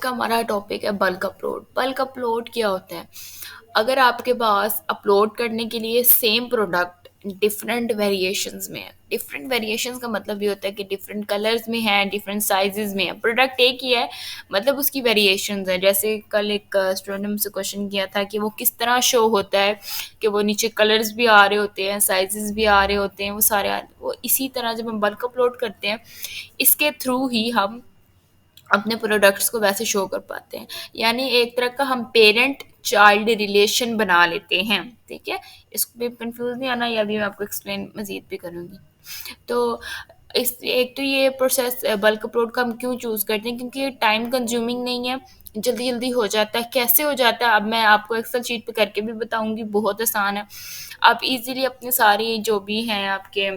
का हमारा टॉपिक है बल्क अपलोड। बल्क अपलोड क्या होता है? अगर आपके पास अपलोड करने के लिए सेम प्रोडक्ट डिफरेंट वेरिएशंस में है। डिफरेंट वेरिएशंस का मतलब ये होता है कि डिफरेंट कलर्स में है, डिफरेंट साइजेस में है। प्रोडक्ट एक ही है, मतलब उसकी वेरिएशंस है। जैसे कल एक स्टूडेंट ने मुझसे क्वेश्चन किया था कि वो किस तरह शो होता है कि वो नीचे कलर्स भी आ रहे होते हैं, साइजेस भी आ रहे होते हैं, वो सारे वो इसी तरह जब हम बल्क अपलोड करते हैं, इसके थ्रू ही हम अपने प्रोडक्ट्स को वैसे शो कर पाते हैं। यानी एक तरह का हम पेरेंट चाइल्ड रिलेशन बना लेते हैं। ठीक है, इसको भी कंफ्यूज नहीं आना, या भी मैं आपको एक्सप्लेन मजीद भी करूँगी। तो इस एक तो ये प्रोसेस बल्क अपलोड का हम क्यों चूज़ करते हैं, क्योंकि ये टाइम कंज्यूमिंग नहीं है, जल्दी जल्दी हो जाता है। कैसे हो जाता है अब मैं आपको एक्सेल शीट पे करके भी बताऊंगी, बहुत आसान है। आप इजीली अपने सारी जो भी हैं आपके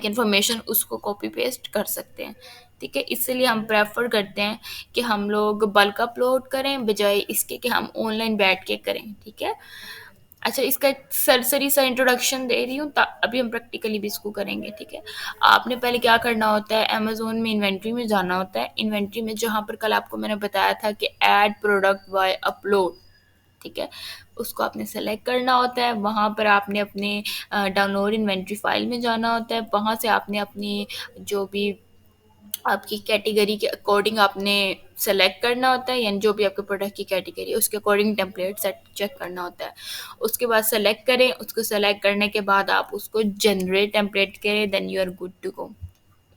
इन्फॉर्मेशन उसको कॉपी पेस्ट कर सकते हैं। ठीक है, इसलिए हम प्रेफर करते हैं कि हम लोग बल्क अपलोड करें बजाय इसके कि हम ऑनलाइन बैठ के करें। ठीक है, अच्छा, इसका एक सरसरी सा इंट्रोडक्शन दे रही हूँ, अभी हम प्रैक्टिकली भी इसको करेंगे। ठीक है, आपने पहले क्या करना होता है, अमेजोन में इन्वेंट्री में जाना होता है। इन्वेंट्री में जहाँ पर कल आपको मैंने बताया था कि ऐड प्रोडक्ट बाय अपलोड, ठीक है, उसको आपने सेलेक्ट करना होता है। वहाँ पर आपने अपने डाउनलोड इन्वेंट्री फाइल में जाना होता है। वहाँ से आपने अपनी जो भी आपकी कैटेगरी के अकॉर्डिंग आपने सेलेक्ट करना होता है, यानी जो भी आपके प्रोडक्ट की कैटेगरी है उसके अकॉर्डिंग टेम्पलेट सेट चेक करना होता है। उसके बाद सेलेक्ट करें, उसको सेलेक्ट करने के बाद आप उसको जनरेट टेम्पलेट करें, then you are good to go.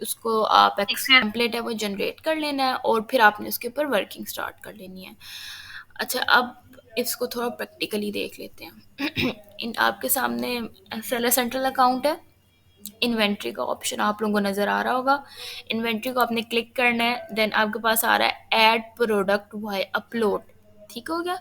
उसको आप टेम्पलेट है वो जनरेट कर लेना है और फिर आपने उसके ऊपर वर्किंग स्टार्ट कर लेनी है। अच्छा, अब इसको थोड़ा प्रैक्टिकली देख लेते हैं। इन आपके सामने सेलर सेंट्रल अकाउंट है, इन्वेंट्री का ऑप्शन आप लोगों को नज़र आ रहा होगा। इन्वेंट्री को आपने क्लिक करना है, देन आपके पास आ रहा है ऐड प्रोडक्ट बाय अपलोड। ठीक हो गया,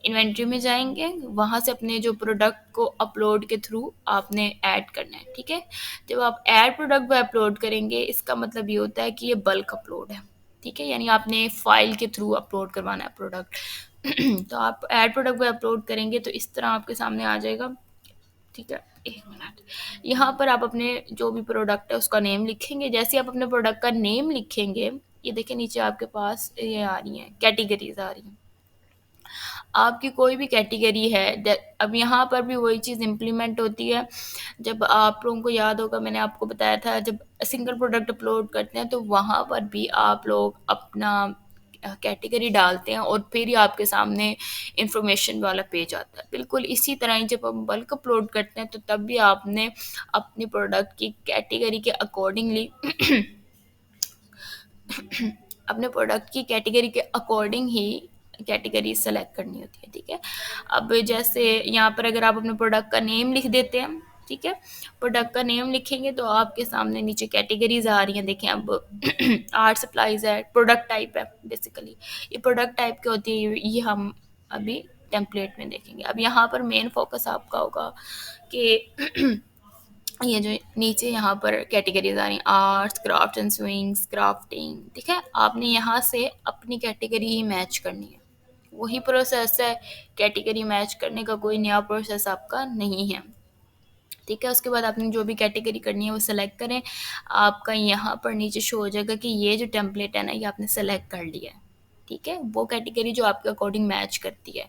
इन्वेंट्री में जाएंगे, वहाँ से अपने जो प्रोडक्ट को अपलोड के थ्रू आपने ऐड करना है। ठीक है, जब आप ऐड प्रोडक्ट बाय अपलोड करेंगे, इसका मतलब ये होता है कि ये बल्क अपलोड है। ठीक है, यानी आपने फाइल के थ्रू अपलोड करवाना है प्रोडक्ट। तो आप ऐड प्रोडक्ट बाय अपलोड करेंगे तो इस तरह आपके सामने आ जाएगा। ठीक है, एक मिनट, यहाँ पर आप अपने जो भी प्रोडक्ट है उसका नेम लिखेंगे। जैसे ही आप अपने प्रोडक्ट का नेम लिखेंगे, ये देखिए नीचे आपके पास ये आ रही हैं, कैटेगरीज आ रही हैं। आपकी कोई भी कैटेगरी है, अब यहाँ पर भी वही चीज़ इम्प्लीमेंट होती है। जब आप लोगों को याद होगा, मैंने आपको बताया था जब सिंगल प्रोडक्ट अपलोड करते हैं तो वहाँ पर भी आप लोग अपना कैटेगरी डालते हैं और फिर ही आपके सामने इंफॉर्मेशन वाला पेज आता है। बिल्कुल इसी तरह ही जब हम बल्क अपलोड करते हैं तो तब भी आपने अपनी प्रोडक्ट की कैटेगरी के अकॉर्डिंगली अपने प्रोडक्ट की कैटेगरी के अकॉर्डिंग ही कैटेगरी सेलेक्ट करनी होती है। ठीक है, अब जैसे यहाँ पर अगर आप अपने प्रोडक्ट का नेम लिख देते हैं, ठीक है, प्रोडक्ट का नेम लिखेंगे तो आपके सामने नीचे कैटेगरीज आ रही हैं। देखें अब आर्ट सप्लाईज है, प्रोडक्ट टाइप है, बेसिकली ये प्रोडक्ट टाइप की होती है। ये हम अभी टेम्पलेट में देखेंगे। अब यहाँ पर मेन फोकस आपका होगा कि ये जो नीचे यहाँ पर कैटेगरीज आ रही हैं, arts, craft and swings, crafting. ठीक है, आपने यहाँ से अपनी कैटेगरी ही मैच करनी है। वही प्रोसेस है, कैटेगरी मैच करने का कोई नया प्रोसेस आपका नहीं है। ठीक है, उसके बाद आपने जो भी कैटेगरी करनी है वो सेलेक्ट करें। आपका यहाँ पर नीचे शो हो जाएगा कि ये जो टेम्पलेट है ना, ये आपने सेलेक्ट कर लिया है। ठीक है, वो कैटेगरी जो आपके अकॉर्डिंग मैच करती है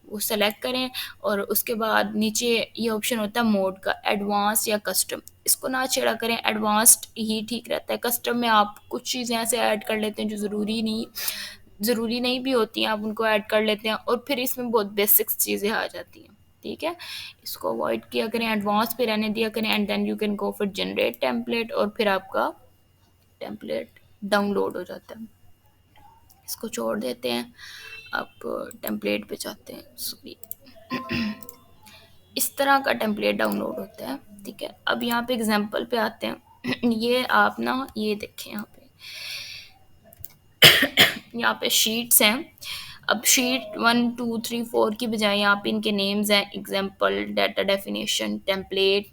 वो सेलेक्ट करें। और उसके बाद नीचे ये ऑप्शन होता है मोड का, एडवांस या कस्टम। इसको ना छेड़ा करें, एडवांस्ड ही ठीक रहता है। कस्टम में आप कुछ चीज़ें ऐसे ऐड कर लेते हैं जो ज़रूरी नहीं भी होती हैं, आप उनको ऐड कर लेते हैं और फिर इसमें बहुत बेसिक्स चीज़ें आ जाती हैं। ठीक है, इसको अवॉइड किया करें, एडवांस पे रहने दिया करें, and then you can go for generate template और फिर आपका टेम्पलेट डाउनलोड हो जाता है। इसको छोड़ देते हैं, अब टेम्पलेट पे जाते हैं। सॉरी, इस तरह का टेम्पलेट डाउनलोड होता है। ठीक है, अब यहाँ पे एग्जांपल पे आते हैं। ये आप ना ये देखें, यहाँ पे शीट्स हैं। अब शीट 1 2 3 4 की बजाय यहाँ पे इनके नेम्स हैं, example, data definition, template,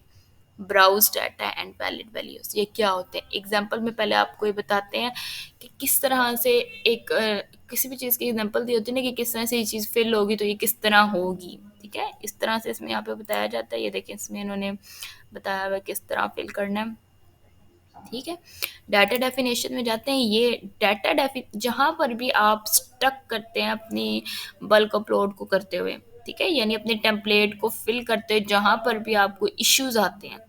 browse data and valid values. ये क्या होते हैं? एग्जाम्पल में पहले आपको ये बताते हैं कि किस तरह से एक किसी भी चीज़ की एग्जाम्पल दी होती है ना, कि किस तरह से ये चीज़ फिल होगी तो ये किस तरह होगी। ठीक है, इस तरह से इसमें यहाँ पे बताया जाता है। ये देखें, इसमें इन्होंने बताया हुआ किस तरह फिल करना है। ठीक है। डाटा डेफिनेशन में जाते हैं, ये डाटा डेफि जहाँ पर भी आप स्टक करते हैं अपनी बल्क अपलोड को करते हुए, ठीक है, यानी अपने टेम्पलेट को फिल करते हुए जहाँ पर भी आपको इश्यूज आते हैं,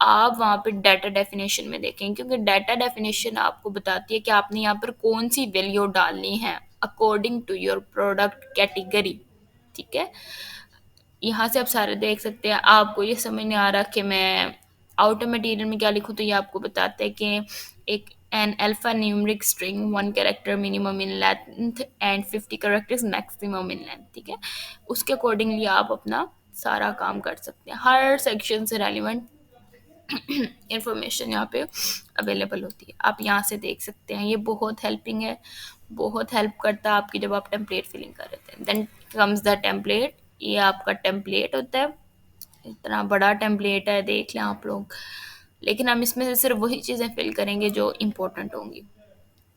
आप वहाँ पे डाटा डेफिनेशन में देखें, क्योंकि डाटा डेफिनेशन आपको बताती है कि आपने यहाँ पर कौन सी वैल्यू डालनी है according to your product category. ठीक है, यहाँ से आप सारे देख सकते हैं। आपको ये समझ नहीं आ रहा कि मैं आउटर मटेरियल में क्या लिखूँ, तो ये आपको बताता है कि एक an alphanumeric string 1 character minimum in length and 50 characters maximum in length. ठीक है, उसके अकॉर्डिंगली आप अपना सारा काम कर सकते हैं। हर सेक्शन से रेलिवेंट इंफॉर्मेशन यहाँ पे अवेलेबल होती है, आप यहाँ से देख सकते हैं। ये बहुत हेल्पिंग है, बहुत हेल्प करता है आपकी जब आप टेम्पलेट फिलिंग कर रहे थे। देन कम्स द टेम्पलेट, ये आपका टेम्पलेट होता है। इतना बड़ा टेम्पलेट है, देख लें आप लोग, लेकिन हम इसमें से सिर्फ वही चीज़ें फिल करेंगे जो इम्पोर्टेंट होंगी।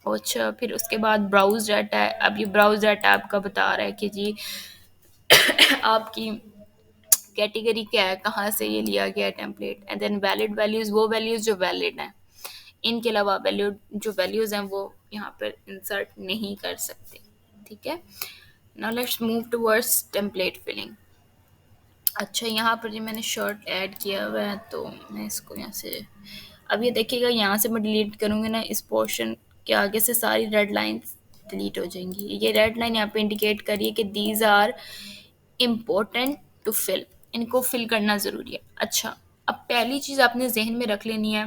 अच्छा, फिर उसके बाद ब्राउज डाटा है। अब ये ब्राउज डाटा आपका बता रहा है कि जी आपकी कैटेगरी क्या है, कहाँ से ये लिया गया है template. And then valid values, वो वैल्यूज़ जो वैलिड हैं, इनके अलावा वैल्यू जो वैल्यूज़ हैं वो यहाँ पर इंसर्ट नहीं कर सकते। ठीक है, now let's move towards template filling. अच्छा, यहाँ पर जो मैंने शर्ट ऐड किया हुआ है, तो मैं इसको यहाँ से, अब ये देखिएगा, यहाँ से मैं डिलीट करूँगी ना, इस पोर्शन के आगे से सारी रेड लाइन्स डिलीट हो जाएंगी। ये रेड लाइन यहाँ पे इंडिकेट करिए कि these are important to fill, इनको फिल करना ज़रूरी है। अच्छा, अब पहली चीज़ आपने जहन में रख लेनी है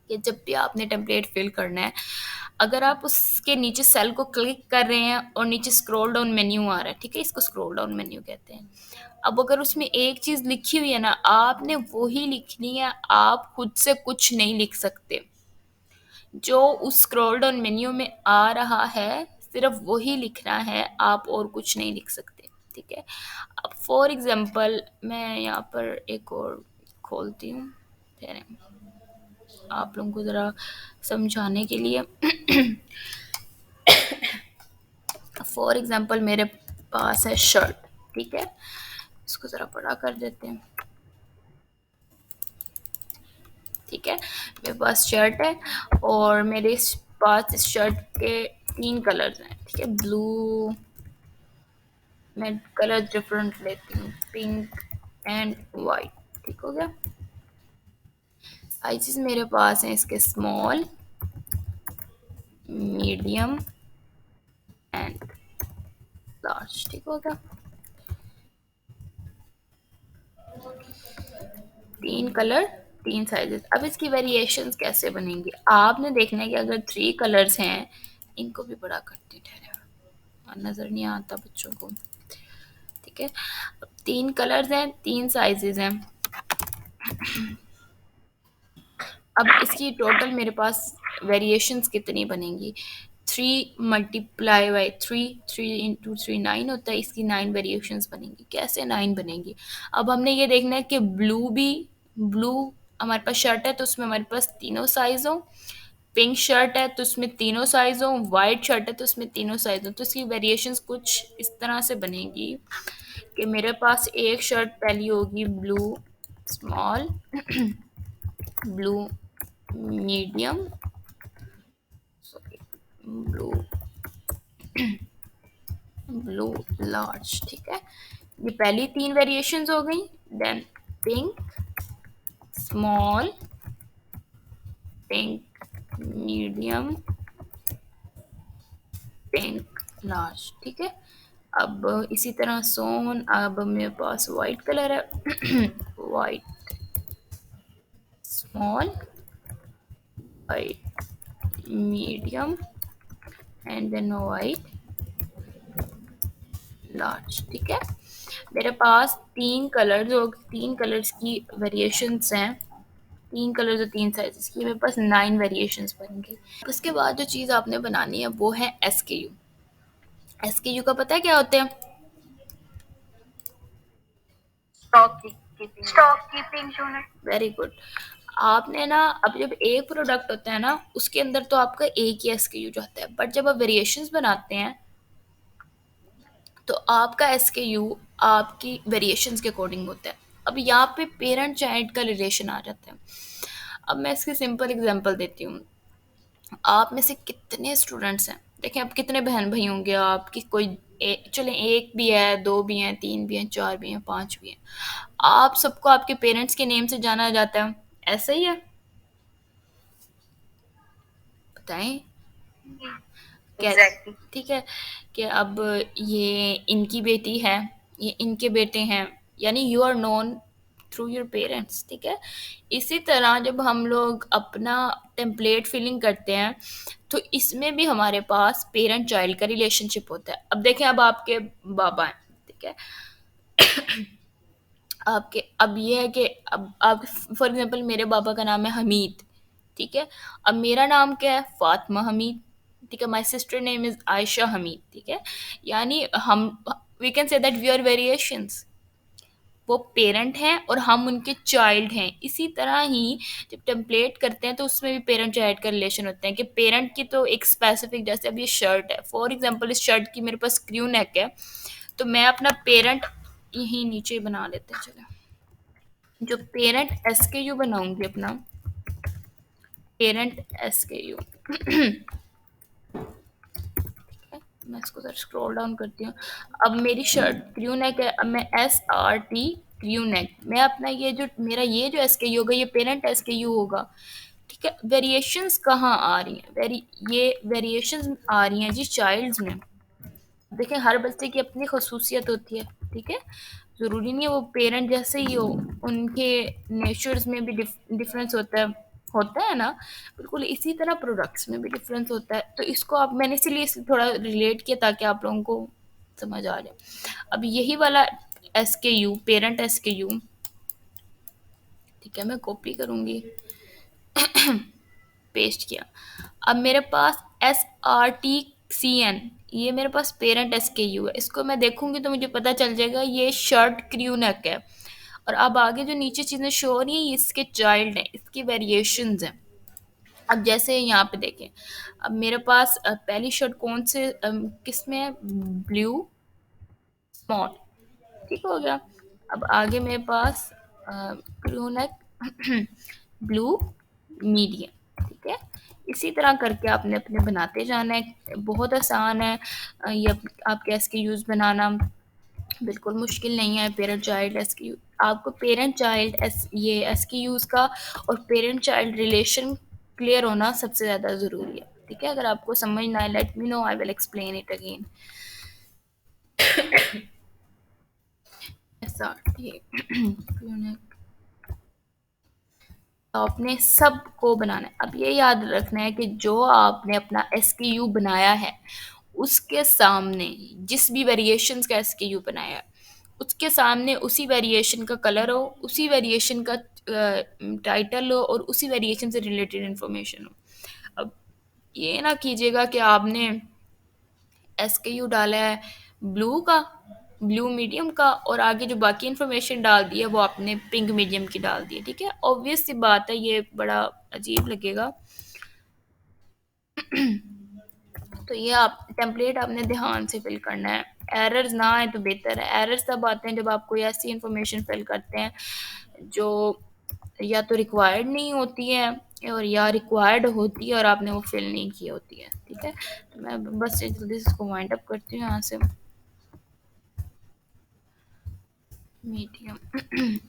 कि जब भी आपने टेम्पलेट फिल करना है, अगर आप उसके नीचे सेल को क्लिक कर रहे हैं और नीचे स्क्रॉल डाउन मेन्यू आ रहा है, ठीक है, इसको स्क्रॉल डाउन मेन्यू कहते हैं। अब अगर उसमें एक चीज़ लिखी हुई है ना, आपने वही लिखनी है, आप खुद से कुछ नहीं लिख सकते। जो उस स्क्रॉल डाउन मेन्यू में आ रहा है सिर्फ वही लिखना है, आप और कुछ नहीं लिख सकते। ठीक है, अब फॉर एग्जांपल मैं यहाँ पर एक और खोलती हूँ, फिर आप लोगों को ज़रा समझाने के लिए। फॉर एग्जांपल मेरे पास है शर्ट, ठीक है, इसको ज़रा बड़ा कर देते हैं। ठीक है, मेरे पास शर्ट है और मेरे पास इस शर्ट के 3 कलर्स हैं। ठीक है, ब्लू, मैं कलर डिफरेंट लेती हूँ, पिंक एंड वाइट। ठीक हो गया। साइजेस मेरे पास हैं इसके स्मॉल, मीडियम एंड लार्ज। ठीक हो गया, 3 कलर, 3 साइजेस। अब इसकी वेरिएशंस कैसे बनेंगी, आपने देखना है कि अगर 3 कलर्स हैं, इनको भी बड़ा करते ठहरे, नज़र नहीं आता बच्चों को। ठीक है, अब 3 कलर्स हैं, 3 साइजेस हैं। अब इसकी टोटल मेरे पास वेरिएशंस कितनी बनेंगी, 3 मल्टीप्लाई बाई 3, 3 इंटू 3 9 होता है, इसकी 9 वेरिएशंस बनेंगी। कैसे 9 बनेंगी, अब हमने ये देखना है कि ब्लू भी, ब्लू हमारे पास शर्ट है तो उसमें हमारे पास तीनों साइज़ हो, पिंक शर्ट है तो उसमें तीनों साइज़ हो, वाइट शर्ट है तो उसमें तीनों साइज़ हो। तो इसकी वेरिएशंस कुछ इस तरह से बनेगी कि मेरे पास एक शर्ट पहली होगी blue small, blue medium, sorry, blue, blue large. ठीक है, ये पहली 3 वेरिएशंस हो गई। Then pink small, pink medium, pink large. ठीक है, अब इसी तरह सोन, अब मेरे पास वाइट कलर है, white small, white medium and then white large. ठीक है, मेरे पास 3 कलर्स और 3 कलर्स की वेरिएशंस हैं, 3 कलर्स और 3 साइजेस की, मेरे पास 9 वेरिएशंस बनेंगे। उसके बाद जो चीज़ आपने बनानी है वो है SKU। SKU का पता है क्या होता है, stock keeping unit. Very good. आपने ना, अब जब एक प्रोडक्ट होता है ना, उसके अंदर तो आपका एक ही SKU जाता है, बट जब आप वेरिएशंस बनाते हैं तो आपका SKU आपकी वेरिएशंस के अकॉर्डिंग होता है। अब यहाँ पे पेरेंट चाइल्ड का रिलेशन आ जाता है। अब मैं इसकी सिंपल एग्जांपल देती हूँ। आप में से कितने स्टूडेंट्स हैं, देखें अब कितने बहन भाई होंगे आपकी, कोई चले एक भी है, दो भी हैं, तीन भी हैं, चार भी हैं, पांच भी हैं, आप सबको आपके पेरेंट्स के नेम से जाना जाता है, ऐसा ही है? बताएं। क्या एग्जैक्टली ठीक है कि अब ये इनकी बेटी है, ये इनके बेटे हैं, यानी you are known through your parents, ठीक है। इसी तरह जब हम लोग अपना टेम्पलेट फिलिंग करते हैं तो इसमें भी हमारे पास पेरेंट चाइल्ड का रिलेशनशिप होता है। अब देखें, अब आपके बाबा हैं, ठीक है, आपके अब ये है कि अब आप फॉर एग्जांपल मेरे बाबा का नाम है हमीद, ठीक है। अब मेरा नाम क्या है? फातिमा हमीद, ठीक है। My sister name is Ayesha Hameed, ठीक है। यानी हम we can say that we are variations. वो पेरेंट हैं और हम उनके चाइल्ड हैं। इसी तरह ही जब टेम्पलेट करते हैं तो उसमें भी पेरेंट चाइल्ड का रिलेशन होता है कि पेरेंट की तो एक स्पेसिफिक, जैसे अब ये शर्ट है, फॉर एग्जांपल इस शर्ट की मेरे पास क्रू नेक है, तो मैं अपना पेरेंट यहीं नीचे बना लेते हैं, चलो। जो पेरेंट एस के यू बनाऊंगी अपना, पेरेंट एस के यू, मैं इसको जरा स्क्रॉल डाउन करती हूँ। अब मेरी शर्ट क्रू नेक है, अब मैं एस आर टी क्रू नेक, मैं अपना ये जो मेरा ये जो एस के यू होगा, ये पेरेंट एस के यू होगा, ठीक है। वेरिएशंस कहाँ आ रही हैं? ये वेरिएशंस आ रही हैं जी चाइल्ड्स में। देखें, हर बच्चे की अपनी खसूसियत होती है, ठीक है। ज़रूरी नहीं है वो पेरेंट जैसे ही हो, उनके नेचर्स में भी डिफरेंस होता है ना। बिल्कुल इसी तरह प्रोडक्ट्स में भी डिफरेंस होता है। तो इसको आप, मैंने इसीलिए इसे थोड़ा रिलेट किया ताकि आप लोगों को समझ आ जाए। अब यही वाला S K U, parent S K U, ठीक है, मैं कॉपी करूँगी, पेस्ट किया। अब मेरे पास S R T C N, ये मेरे पास पेरेंट एस के यू है। इसको मैं देखूंगी तो मुझे पता चल जाएगा ये शर्ट क्रू नेक है। और अब आगे जो नीचे चीज़ें शो हो रही हैं, ये इसके चाइल्ड हैं, इसकी वेरिएशंस हैं। अब जैसे यहाँ पे देखें, अब मेरे पास पहली शर्ट कौन से किस में है? ब्लू स्मॉल, ठीक हो गया। अब आगे मेरे पास क्रू नेक ब्लू मीडियम, ठीक है। इसी तरह करके आपने अपने बनाते जाना है, बहुत आसान है। ये आपके एस के यूज़ बनाना बिल्कुल मुश्किल नहीं है। पेरेंट चाइल्ड एस के, आपको पेरेंट चाइल्ड एस, ये एस के यूज़ का और पेरेंट चाइल्ड रिलेशन क्लियर होना सबसे ज़्यादा ज़रूरी है, ठीक है। अगर आपको समझ ना आए, let me know, I will explain it again. ऐसा ये तो आपने सबको बनाना है। अब ये याद रखना है कि जो आपने अपना एस के यू बनाया है, उसके सामने जिस भी वेरिएशंस का एस के यू बनाया है, उसके सामने उसी वेरिएशन का कलर हो, उसी वेरिएशन का टाइटल हो और उसी वेरिएशन से रिलेटेड इंफॉर्मेशन हो। अब ये ना कीजिएगा कि आपने एस के यू डाला है ब्लू का, ब्लू मीडियम का, और आगे जो बाकी इन्फॉर्मेशन डाल दी है वो आपने पिंक मीडियम की डाल दी है, ठीक है। ऑब्वियस सी बात है, ये बड़ा अजीब लगेगा। तो ये आप टेम्पलेट आपने ध्यान से फिल करना है, एरर्स ना आए तो बेहतर है। एरर्स तब आते हैं जब आप कोई ऐसी इन्फॉर्मेशन फिल करते हैं जो या तो रिक्वायर्ड नहीं होती है, और या रिक्वायर्ड होती है और आपने वो फिल नहीं की होती है, ठीक है। तो मैं बस जल्दी से इसको वाइंड अप करती हूँ यहाँ से। मीडियम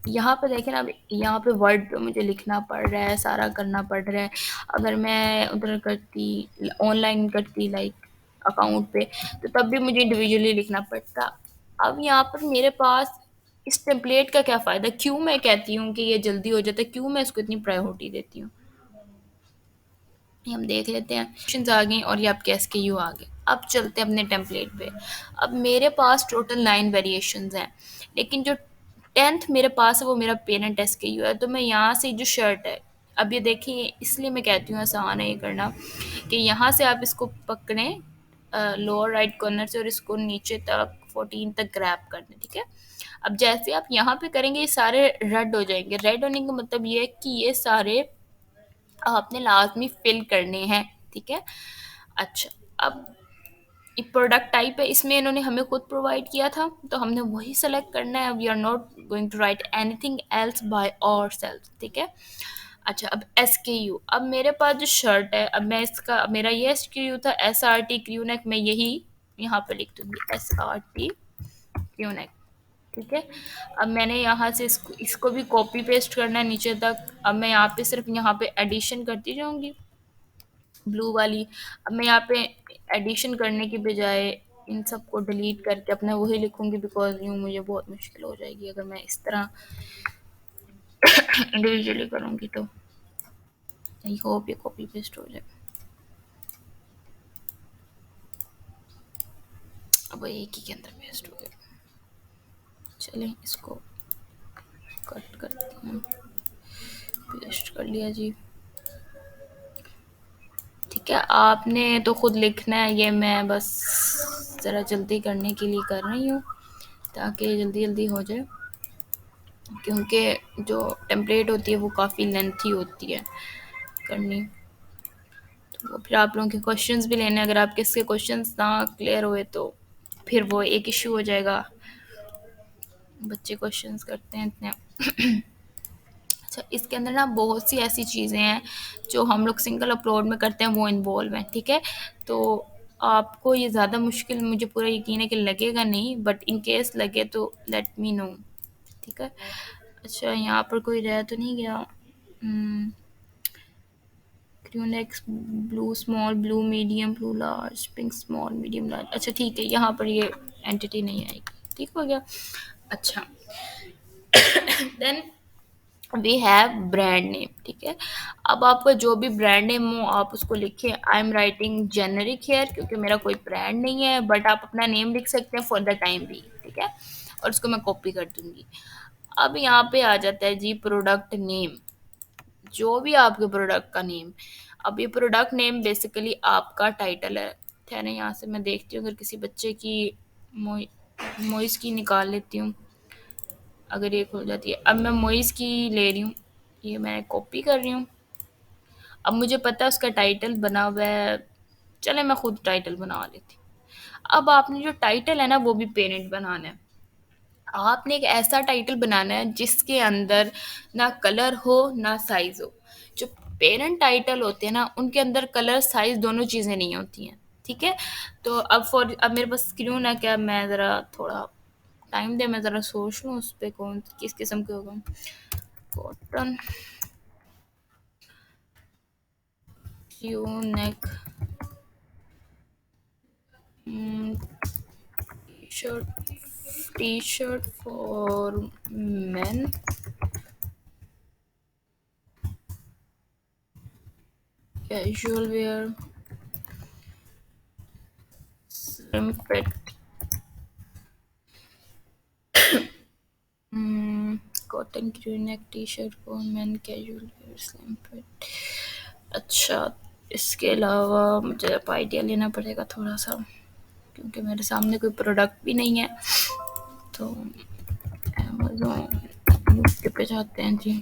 यहाँ पे देखें ना, अब यहाँ पे वर्ड पे मुझे लिखना पड़ रहा है, सारा करना पड़ रहा है। अगर मैं उधर करती, ऑनलाइन करती लाइक अकाउंट पे, तो तब भी मुझे इंडिविजुअली लिखना पड़ता। अब यहाँ पर मेरे पास इस टेम्पलेट का क्या फ़ायदा? क्यों मैं कहती हूँ कि ये जल्दी हो जाता है, क्यों मैं इसको इतनी प्रायोरिटी देती हूँ? ये हम देख लेते हैं। ऑप्शंस आ गई और ये आपके एसकेयू आ गए। अब चलते हैं अपने टेम्पलेट पे। अब मेरे पास टोटल 9 वेरिएशंस हैं, लेकिन जो 10th मेरे पास है वो मेरा पेरेंट एसकेयू है। तो मैं यहाँ से जो शर्ट है, अब ये देखिए, इसलिए मैं कहती हूँ आसान है ये करना, कि यहाँ से आप इसको पकड़ें लोअर राइट कॉर्नर से और इसको नीचे तक 14 तक ग्रैब कर दें, ठीक है। अब जैसे आप यहाँ पे करेंगे ये सारे रेड हो जाएंगे। रेड होने का मतलब ये है कि ये सारे आपने लाजमी फिल करने हैं, ठीक है। अच्छा, अब ये प्रोडक्ट टाइप है, इसमें इन्होंने हमें खुद प्रोवाइड किया था तो हमने वही सेलेक्ट करना है। We are not going to write anything else by our self, ठीक है। अच्छा, अब SKU, अब मेरे पास जो शर्ट है, अब मैं इसका, मेरा ये SKU था SRT क्रू नेक, मैं यही यहाँ पे लिख दूंगी SRT क्रू नेक। ठीक है, अब मैंने यहाँ से इसको भी कॉपी पेस्ट करना है नीचे तक। अब मैं यहाँ पे सिर्फ यहाँ पे एडिशन करती जाऊंगी, ब्लू वाली। अब मैं यहाँ पे एडिशन करने की बजाय इन सबको डिलीट करके अपना वही लिखूंगी, बिकॉज यूँ मुझे बहुत मुश्किल हो जाएगी अगर मैं इस तरह इंडिविजुअली करूँगी तो। आई होप ये कॉपी पेस्ट हो जाए। अब एक ही के अंदर पेस्ट हो गया। चलें इसको कट करते हैं, पेस्ट कर लिया जी। ठीक है, आपने तो खुद लिखना है, ये मैं बस ज़रा जल्दी करने के लिए कर रही हूँ ताकि जल्दी जल्दी हो जाए, क्योंकि जो टेम्पलेट होती है वो काफ़ी लेंथी होती है करनी। तो फिर आप लोगों के क्वेश्चंस भी लेने, अगर आपके इसके क्वेश्चंस ना क्लियर हुए तो फिर वो एक इशू हो जाएगा, बच्चे क्वेश्चंस करते हैं इतने। अच्छा, इसके अंदर ना बहुत सी ऐसी चीज़ें हैं जो हम लोग सिंगल अपलोड में करते हैं, वो इन्वॉल्व हैं। ठीक है, तो आपको ये ज़्यादा मुश्किल, मुझे पूरा यकीन है कि लगेगा नहीं, बट इन केस लगे तो लेट मी नो। ठीक है, अच्छा यहाँ पर कोई रह तो नहीं गया? क्यूनेक्स blue small, blue medium, blue large, pink small, medium large. अच्छा ठीक है, यहाँ पर ये एंटिटी नहीं आएगी। ठीक हो गया। अच्छा, then we have brand name. ठीक है, अब आपका जो भी ब्रांड नेम हो आप उसको लिखें। I am writing generic here क्योंकि मेरा कोई ब्रांड नहीं है, बट आप अपना नेम लिख सकते हैं फॉर द टाइम भी। ठीक है, और उसको मैं कॉपी कर दूंगी। अब यहाँ पे आ जाता है जी प्रोडक्ट नेम, जो भी आपके प्रोडक्ट का नेम। अब ये प्रोडक्ट नेम बेसिकली आपका टाइटल है ना। यहाँ से मैं देखती हूँ अगर किसी बच्चे की मोइस की निकाल लेती हूँ, अगर ये खुल जाती है। अब मैं मोइस की ले रही हूँ, ये मैं कॉपी कर रही हूँ। अब मुझे पता है उसका टाइटल बना हुआ है, चले मैं खुद टाइटल बना लेती हूँ। अब आपने जो टाइटल है ना वो भी पेरेंट बनाना है। आपने एक ऐसा टाइटल बनाना है जिसके अंदर ना कलर हो ना साइज हो। जो पेरेंट टाइटल होते हैं ना उनके अंदर कलर साइज दोनों चीज़ें नहीं होती हैं। ठीक है, तो अब मेरे पास स्क्रीन है क्या, मैं ज़रा थोड़ा टाइम दे, मैं ज़रा सोच लूँ उस पर कौन किस किस्म के होगा। Cotton Q neck shirt, T shirt for men, casual wear, slim fit, cotton crew neck T shirt for men, casual wear, slim fit। अच्छा, इसके अलावा मुझे अब आइडिया लेना पड़ेगा थोड़ा सा, क्योंकि मेरे सामने कोई प्रोडक्ट भी नहीं है। तो अमेज़ोन पे जाते हैं जी।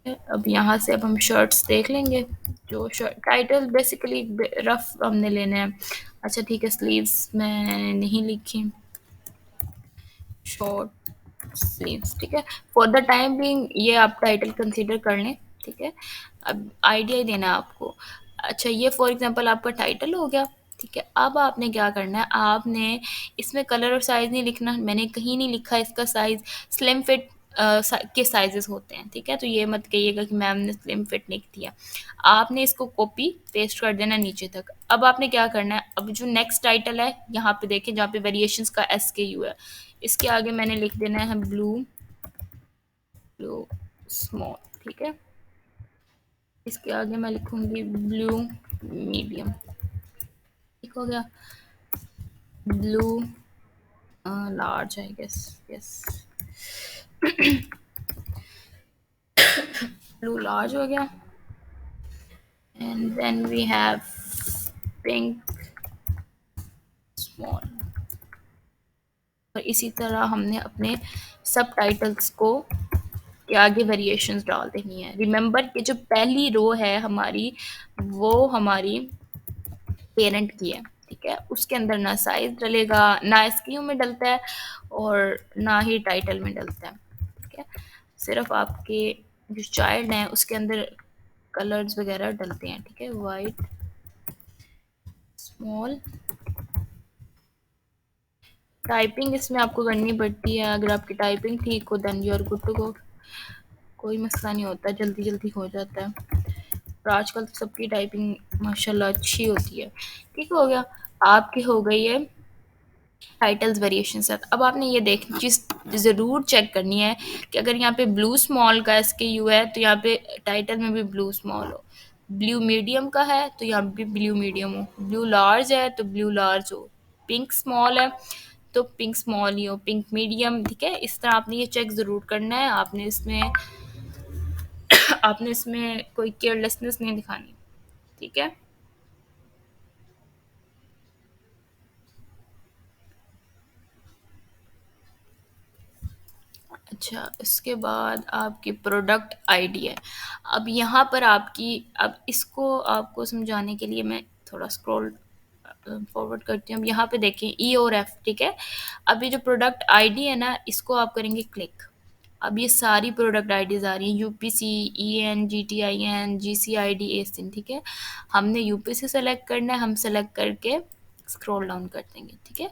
अब यहाँ से अब हम शर्ट्स देख लेंगे। जो शर्ट टाइटल बेसिकली रफ हमने लेने हैं। अच्छा ठीक है, स्लीव्स मैंने नहीं लिखी, शॉर्ट स्लीव्स। ठीक है, फॉर द टाइम बिंग ये आप टाइटल कंसीडर कर लें। ठीक है, अब आइडिया ही देना है आपको। अच्छा, ये फॉर एग्जांपल आपका टाइटल हो गया। ठीक है, अब आपने क्या करना है, आपने इसमें कलर और साइज़ नहीं लिखना। मैंने कहीं नहीं लिखा इसका साइज़, स्लिम फिट के साइजेस होते हैं। ठीक है, तो ये मत कहिएगा कि मैम ने स्लिम फिट नहीं दिया। आपने इसको कॉपी पेस्ट कर देना नीचे तक। अब आपने क्या करना है, अब जो नेक्स्ट टाइटल है यहाँ पे देखें जहाँ पे वेरिएशंस का SKU है, इसके आगे मैंने लिख देना है ब्लू, ब्लू स्मॉल। ठीक है, इसके आगे मैं लिखूंगी ब्लू मीडियम। ठीक हो गया, blue large I guess, yes, blue large हो गया। And then we have pink small. और इसी तरह हमने अपने सब टाइटल्स को के आगे वेरिएशंस डाल देनी है। रिमेंबर कि जो पहली रो है हमारी, वो हमारी पेरेंट की है। ठीक है, उसके अंदर ना साइज डलेगा, ना SKU में डलता है और ना ही टाइटल में डलता है। ठीक है, सिर्फ आपके जो चाइल्ड है उसके अंदर कलर्स वगैरह डलते हैं, ठीक है। वाइट स्मॉल, टाइपिंग इसमें आपको करनी पड़ती है, अगर आपकी टाइपिंग ठीक हो then you are good to go, कोई मसला नहीं होता, जल्दी जल्दी हो जाता है। और आजकल तो सबकी टाइपिंग माशाल्लाह अच्छी होती है। ठीक हो गया, आपकी हो गई है टाइटल्स वेरिएशन सेट। अब आपने ये देख चीज़ ज़रूर चेक करनी है कि अगर यहाँ पे ब्लू स्मॉल का इसके यू है तो यहाँ पे टाइटल में भी ब्लू स्मॉल हो, ब्लू मीडियम का है तो यहाँ पे ब्लू मीडियम हो, ब्लू लार्ज है तो ब्लू लार्ज हो, पिंक स्मॉल है तो पिंक स्मॉल ही हो, पिंक मीडियम, ठीक है। इस तरह आपने ये चेक ज़रूर करना है, आपने इसमें आपने इसमें कोई केयरलेसनेस नहीं दिखानी, ठीक है। अच्छा, इसके बाद आपकी प्रोडक्ट आईडी है। अब यहाँ पर आपकी, अब इसको आपको समझाने के लिए मैं थोड़ा स्क्रॉल फॉरवर्ड करती हूँ। अब यहाँ पे देखें ई और एफ, ठीक है। अब ये जो प्रोडक्ट आईडी है ना, इसको आप करेंगे क्लिक। अब ये सारी प्रोडक्ट आईडीज आ रही हैं, यूपीसी, ईएन, जीटीआईएन, जीसीआईडी, एसिन, ठीक है। हमने यूपीसी सेलेक्ट करना है, हम सेलेक्ट करके स्क्रॉल डाउन कर देंगे, ठीक है।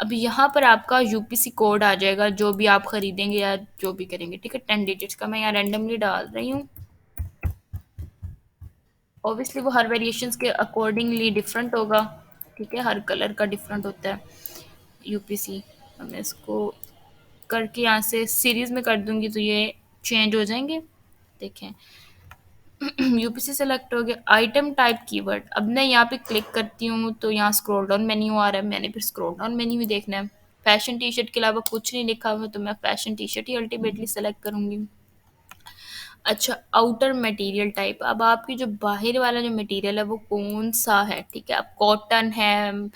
अब यहाँ पर आपका यूपीसी कोड आ जाएगा जो भी आप खरीदेंगे या जो भी करेंगे, ठीक है। 10 डिजिट्स का मैं यहाँ रैंडमली डाल रही हूँ। ऑब्वियसली वो हर वेरिएशंस के अकॉर्डिंगली डिफरेंट होगा, ठीक है, हर कलर का डिफरेंट होता है यूपीसी। अब मैं इसको करके यहाँ से सीरीज में कर दूंगी तो ये चेंज हो जाएंगे, देखें। यूपीसी सेलेक्ट हो गया। आइटम टाइप कीवर्ड, अब मैं यहाँ पे क्लिक करती हूँ तो यहाँ स्क्रॉल डाउन मेन्यू आ रहा है, मैंने फिर स्क्रॉल डाउन मेन्यू ही देखना है। फैशन टी शर्ट के अलावा कुछ नहीं लिखा हुआ तो मैं फैशन टी शर्ट ही अल्टीमेटली सेलेक्ट करूंगी। अच्छा, आउटर मटेरियल टाइप, अब आपकी जो बाहर वाला जो मटेरियल है वो कौन सा है, ठीक है। अब कॉटन है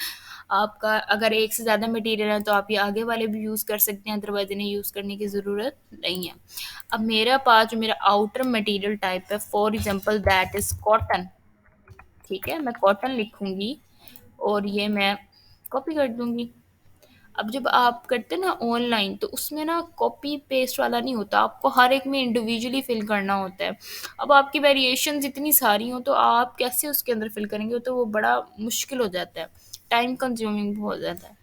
आपका, अगर एक से ज़्यादा मटेरियल है तो आप ये आगे वाले भी यूज़ कर सकते हैं, अदरवाइज इन्हें यूज़ करने की ज़रूरत नहीं है। अब मेरा पास जो मेरा आउटर मटेरियल टाइप है, for example that is cotton, ठीक है, मैं कॉटन लिखूंगी और ये मैं कॉपी कर दूंगी। अब जब आप करते हैं ना ऑनलाइन तो उसमें ना कॉपी पेस्ट वाला नहीं होता, आपको हर एक में इंडिविजुअली फिल करना होता है। अब आपकी वेरिएशंस इतनी सारी हो तो आप कैसे उसके अंदर फिल करेंगे, तो वो बड़ा मुश्किल हो जाता है, टाइम कंज्यूमिंग हो जाता है।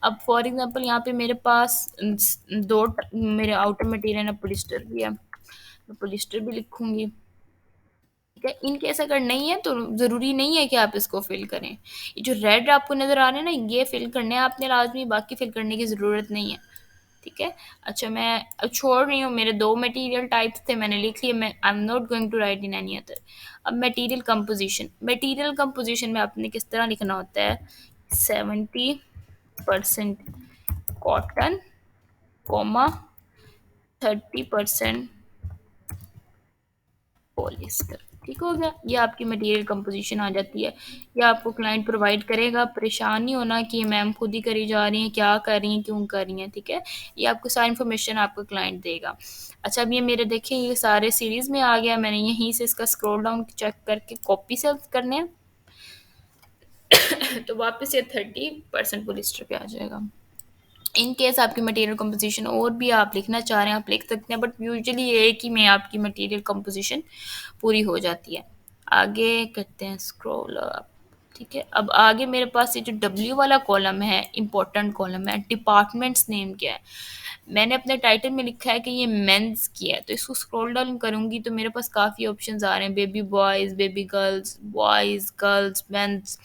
अब फॉर एग्जांपल यहाँ पे मेरे पास मेरे आउटर मटेरियल है, पोलिस्टर भी है, मैं पोलिस्टर भी लिखूंगी, ठीक है। इन केस अगर नहीं है तो ज़रूरी नहीं है कि आप इसको फिल करें। ये जो रेड आपको नज़र आ रहे हैं ना, ये फिल करने हैं आपने लाजमी, बाकी फिल करने की ज़रूरत नहीं है, ठीक है। अच्छा, मैं अब छोड़ रही हूँ, मेरे दो मटेरियल टाइप्स थे, मैंने लिख लिए, मैं I am not going to write in any other. अब मटेरियल कंपोजिशन, मटेरियल कंपोजिशन में आपने किस तरह लिखना होता है, 70% कॉटन, कोमा 30% पॉलिस्टर, ठीक हो गया। ये आपकी मटेरियल कंपोजिशन आ जाती है। ये आपको क्लाइंट प्रोवाइड करेगा, परेशान नहीं होना कि मैम खुद ही करी जा रही हैं, क्या कर रही हैं, क्यों कर रही हैं, ठीक है। ये आपको सारी इन्फॉर्मेशन आपको क्लाइंट देगा। अच्छा, अब ये मेरे देखें ये सारे सीरीज़ में आ गया, मैंने यहीं से इसका स्क्रॉल डाउन चेक करके कॉपी से करने हैं तो वापस ये 30% पोलिस्टर पे आ जाएगा। इन केस आपकी मटेरियल कंपोजिशन और भी आप लिखना चाह रहे हैं आप लिख सकते हैं, बट यूजुअली ये है कि मैं आपकी मटेरियल कंपोजिशन पूरी हो जाती है। आगे करते हैं स्क्रॉल अप, ठीक है। अब आगे मेरे पास ये जो डब्ल्यू वाला कॉलम है, इंपॉर्टेंट कॉलम है, डिपार्टमेंट्स नेम क्या है। मैंने अपने टाइटल में लिखा है कि ये मेंस की है, तो इसको स्क्रॉल डाउन करूंगी तो मेरे पास काफ़ी ऑप्शंस आ रहे हैं, baby boys, baby girls, boys girls, men's,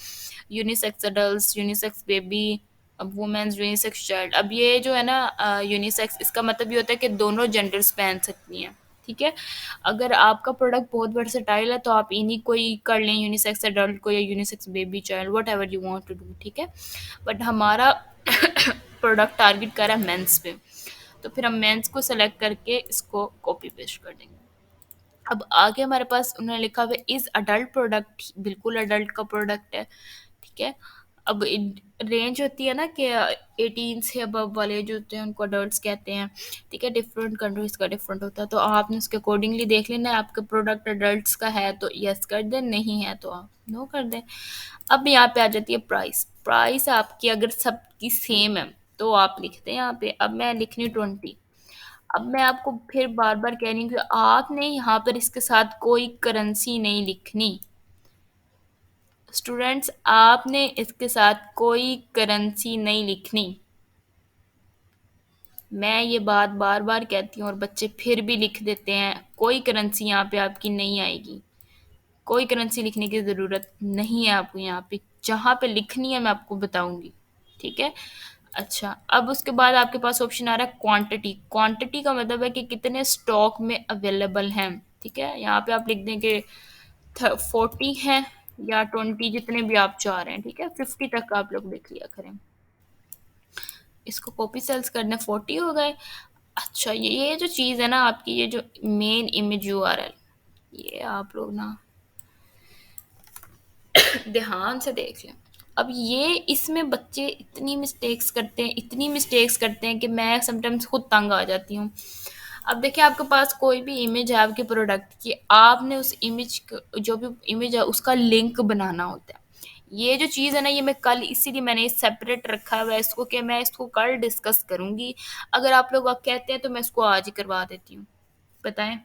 unisex adults, unisex baby, अब वुमेन्स, यूनिसेक्स चाइल्ड। अब ये जो है ना यूनिसेक्स, इसका मतलब ये होता है कि दोनों जेंडर्स पहन सकती हैं, ठीक है। अगर आपका प्रोडक्ट बहुत वर्सेटाइल है तो आप इन्हीं को ही कर लें, यूनिसेक्स एडल्ट को या unisex baby child, whatever you want to do, ठीक है। बट हमारा प्रोडक्ट टारगेट कर रहा है मेंस पे, तो फिर हम मेंस को सेलेक्ट करके इसको कॉपी पेस्ट कर देंगे। अब आगे हमारे पास उन्होंने लिखा हुआ इज़ अडल्ट प्रोडक्ट, बिल्कुल अडल्ट का प्रोडक्ट है, ठीक है। अब रेंज होती है ना कि 18 से अबव वाले जो होते हैं उनको अडल्ट्स कहते हैं, ठीक है। डिफरेंट कंट्रीज का डिफरेंट होता है, तो आपने उसके अकॉर्डिंगली देख लेना है, आपका प्रोडक्ट अडल्ट्स का है तो यस कर दें, नहीं है तो आप नो कर दें। अब यहाँ पे आ जाती है प्राइस। प्राइस आपकी अगर सबकी सेम है तो आप लिखते हैं यहाँ पे, अब मैं लिख रही हूँ 20। अब मैं आपको फिर बार-बार कह रही हूँ कि आपने यहाँ पर इसके साथ कोई करेंसी नहीं लिखनी। स्टूडेंट्स, आपने इसके साथ कोई करेंसी नहीं लिखनी। मैं ये बात बार-बार कहती हूँ और बच्चे फिर भी लिख देते हैं। कोई करेंसी यहाँ पे आपकी नहीं आएगी। कोई करेंसी लिखने की ज़रूरत नहीं है आपको यहाँ पे। जहाँ पे लिखनी है मैं आपको बताऊँगी। ठीक है? अच्छा, अब उसके बाद आपके पास ऑप्शन आ रहा है क्वांटिटी। क्वांटिटी का मतलब है कि कितने स्टॉक में अवेलेबल हैं। ठीक है? यहाँ पे आप लिख दें कि 40 हैं या 20, जितने भी आप चाह रहे हैं। ठीक है? 50 तक आप लोग लिख लिया करें। इसको कॉपी सेल्स करने 40 हो गए। अच्छा, ये जो चीज़ है ना आपकी, ये जो मेन इमेज यूआरएल, ये आप लोग ना ध्यान से देख लें। अब ये इसमें बच्चे इतनी मिस्टेक्स करते हैं, इतनी मिस्टेक्स करते हैं कि मैं समटाइम्स खुद तंग आ जाती हूँ। अब देखिए, आपके पास कोई भी इमेज है आपके प्रोडक्ट की, आपने उस इमेज जो भी इमेज है उसका लिंक बनाना होता है। ये जो चीज़ है ना, ये मैं कल इसीलिए मैंने सेपरेट रखा हुआ है इसको, कि मैं इसको कल डिस्कस करूंगी। अगर आप लोग अब कहते हैं तो मैं इसको आज ही करवा देती हूँ। बताएं।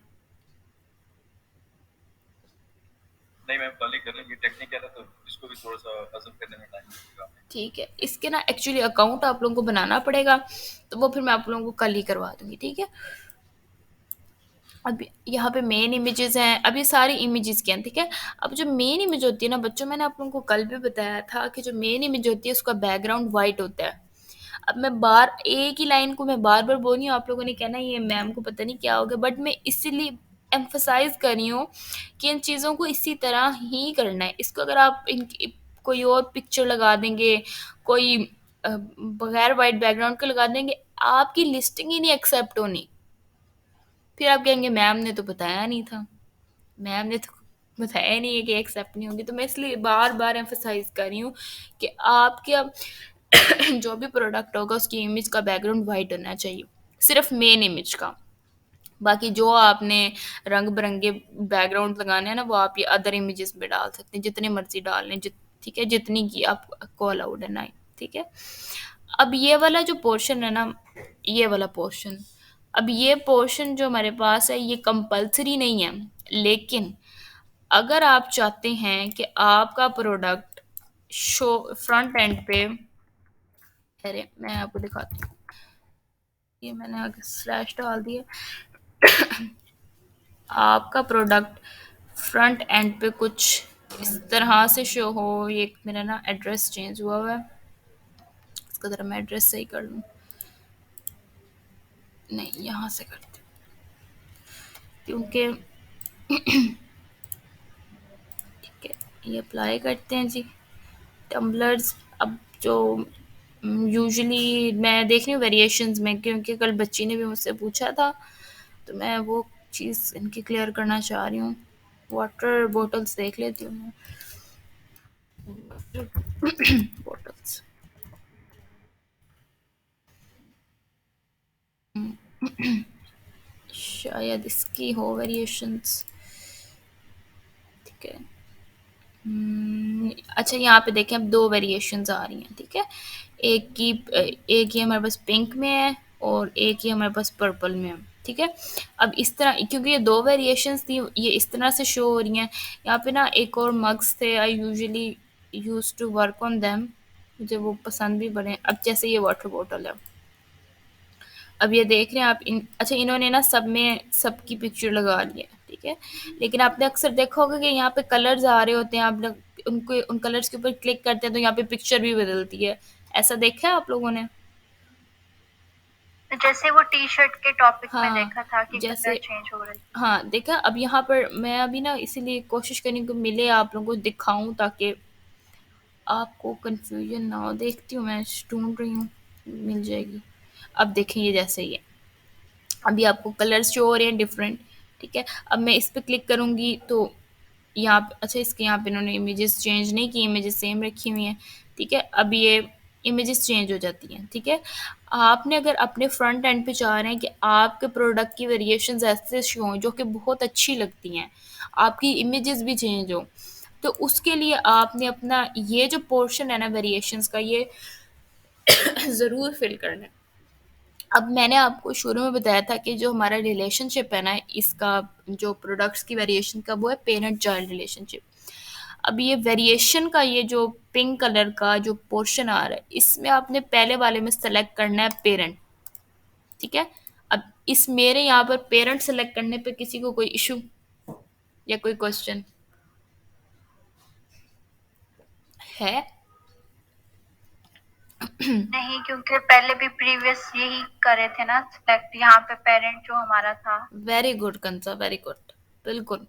नहीं मैम, कल ही कर लेंगे, टेक्निकल है तो इसको भी थोड़ा सा हजम करने में टाइम लगेगा। ठीक है, इसके ना एक्चुअली अकाउंट आप लोगों को बनाना पड़ेगा, तो वो फिर मैं आप लोगों को कल ही करवा दूंगी। ठीक है? अब यहाँ पे मेन इमेजेस हैं, अब ये सारी इमेजेस के हैं। ठीक है? अब जो मेन इमेज होती है ना बच्चों, मैंने आप लोगों को कल भी बताया था कि जो मेन इमेज होती है उसका बैकग्राउंड वाइट होता है। अब मैं बार एक ही लाइन को मैं बार बार बोल रही हूँ, आप लोगों ने कहना ये मैम को पता नहीं क्या हो गया, बट मैं इसीलिए एम्फसाइज कर रही हूँ कि इन चीज़ों को इसी तरह ही करना है। इसको अगर आप इन कोई और पिक्चर लगा देंगे, कोई बगैर वाइट बैकग्राउंड के लगा देंगे, आपकी लिस्टिंग ही नहीं एक्सेप्ट होनी। फिर आप कहेंगे मैम ने तो बताया नहीं था, मैम ने तो बताया नहीं है कि एक्सेप्ट नहीं होगी। तो मैं इसलिए बार बार एम्फसाइज कर रही हूँ कि आपके अब जो भी प्रोडक्ट होगा उसकी इमेज का बैकग्राउंड वाइट होना चाहिए, सिर्फ मेन इमेज का। बाकी जो आपने रंग बिरंगे बैकग्राउंड लगाने हैं ना, वो आप ये अदर इमेजेस में डाल सकते हैं, जितने मर्जी डाल लें। ठीक है? जितनी की आपको अलाउड है ना। ठीक है? अब ये वाला जो पोर्शन है ना, ये वाला पोर्शन, अब ये पोर्शन जो हमारे पास है ये कंपलसरी नहीं है, लेकिन अगर आप चाहते हैं कि आपका प्रोडक्ट शो फ्रंट एंड पे, अरे मैं आपको दिखाती हूँ, ये मैंने आगे स्लैश डाल दिया। आपका प्रोडक्ट फ्रंट एंड पे कुछ इस तरह से शो हो। ये मेरा ना एड्रेस चेंज हुआ हुआ है, इसका ज़रा मैं एड्रेस सही कर लूँ। नहीं, यहाँ से करते क्योंकि ठीक है, ये अप्लाई करते हैं जी। टम्बलर्स, अब जो यूजुअली मैं देख रही हूँ वेरिएशंस में, क्योंकि कल बच्ची ने भी मुझसे पूछा था, तो मैं वो चीज़ इनकी क्लियर करना चाह रही हूँ। वाटर बॉटल्स देख लेती हूँ मैं। बॉटल्स, शायद इसकी हो वेरिएशंस। ठीक है। अच्छा, यहाँ पे देखें, अब दो वेरिएशंस आ रही हैं। ठीक है? एक ये हमारे पास पिंक में है और एक ये हमारे पास पर्पल में है। ठीक है? अब इस तरह, क्योंकि ये दो वेरिएशंस थी, ये इस तरह से शो हो रही हैं। यहाँ पे ना एक और मग्स थे, I usually use to work on them, मुझे वो पसंद भी बड़े। अब जैसे ये वाटर बॉटल है, अब ये देख रहे हैं आप अच्छा, इन्होंने ना सब में सबकी पिक्चर लगा ली है। ठीक है? लेकिन आपने अक्सर देखा होगा कि यहाँ पे कलर्स आ रहे होते हैं, आप लोग उनको उन कलर्स के ऊपर क्लिक करते हैं तो यहाँ पे पिक्चर भी बदलती है। ऐसा देखा है आप लोगों ने? जैसे वो टी शर्ट के टॉपिक में हाँ, देखा था कि कलर जैसे चेंज हो रही थी। हाँ, देखा। अब यहाँ पर मैं अभी ना इसीलिए कोशिश करी कि मिले आप लोगों को दिखाऊं, ताकि आपको कंफ्यूजन ना हो। देखती हूँ, मैं ढूंढ रही हूँ, मिल जाएगी। अब देखें, ये जैसे ही है, अभी आपको कलर्स शो हो रहे हैं डिफरेंट। ठीक है? अब मैं इस पे क्लिक करूँगी तो यहाँ पे, अच्छा, इसके यहाँ पे इन्होंने इमेजेस चेंज नहीं की, इमेजेस सेम रखी हुई हैं। ठीक है? अब ये इमेजेस चेंज हो जाती हैं। ठीक है? आपने अगर अपने फ्रंट एंड पे चाह रहे हैं कि आपके प्रोडक्ट की वेरिएशंस ऐसे शो हों जो कि बहुत अच्छी लगती हैं, आपकी इमेजेस भी चेंज हो, तो उसके लिए आपने अपना ये जो पोर्शन है ना वेरिएशंस का, ये ज़रूर फिल करना है। अब मैंने आपको शुरू में बताया था कि जो हमारा रिलेशनशिप है ना, इसका जो प्रोडक्ट्स की वेरिएशन का, वो है पेरेंट चाइल्ड रिलेशनशिप। अब ये वेरिएशन का ये जो पिंक कलर का जो पोर्शन आ रहा है, इसमें आपने पहले वाले में सेलेक्ट करना है पेरेंट। ठीक है। अब इस मेरे यहाँ पर पेरेंट सेलेक्ट करने पे किसी को कोई इशू या कोई क्वेश्चन है? नहीं, क्योंकि पहले भी प्रीवियस यही करे थे ना सिलेक्ट, यहाँ पे पेरेंट जो हमारा था। वेरी गुड कंसा, वेरी गुड। बिल्कुल,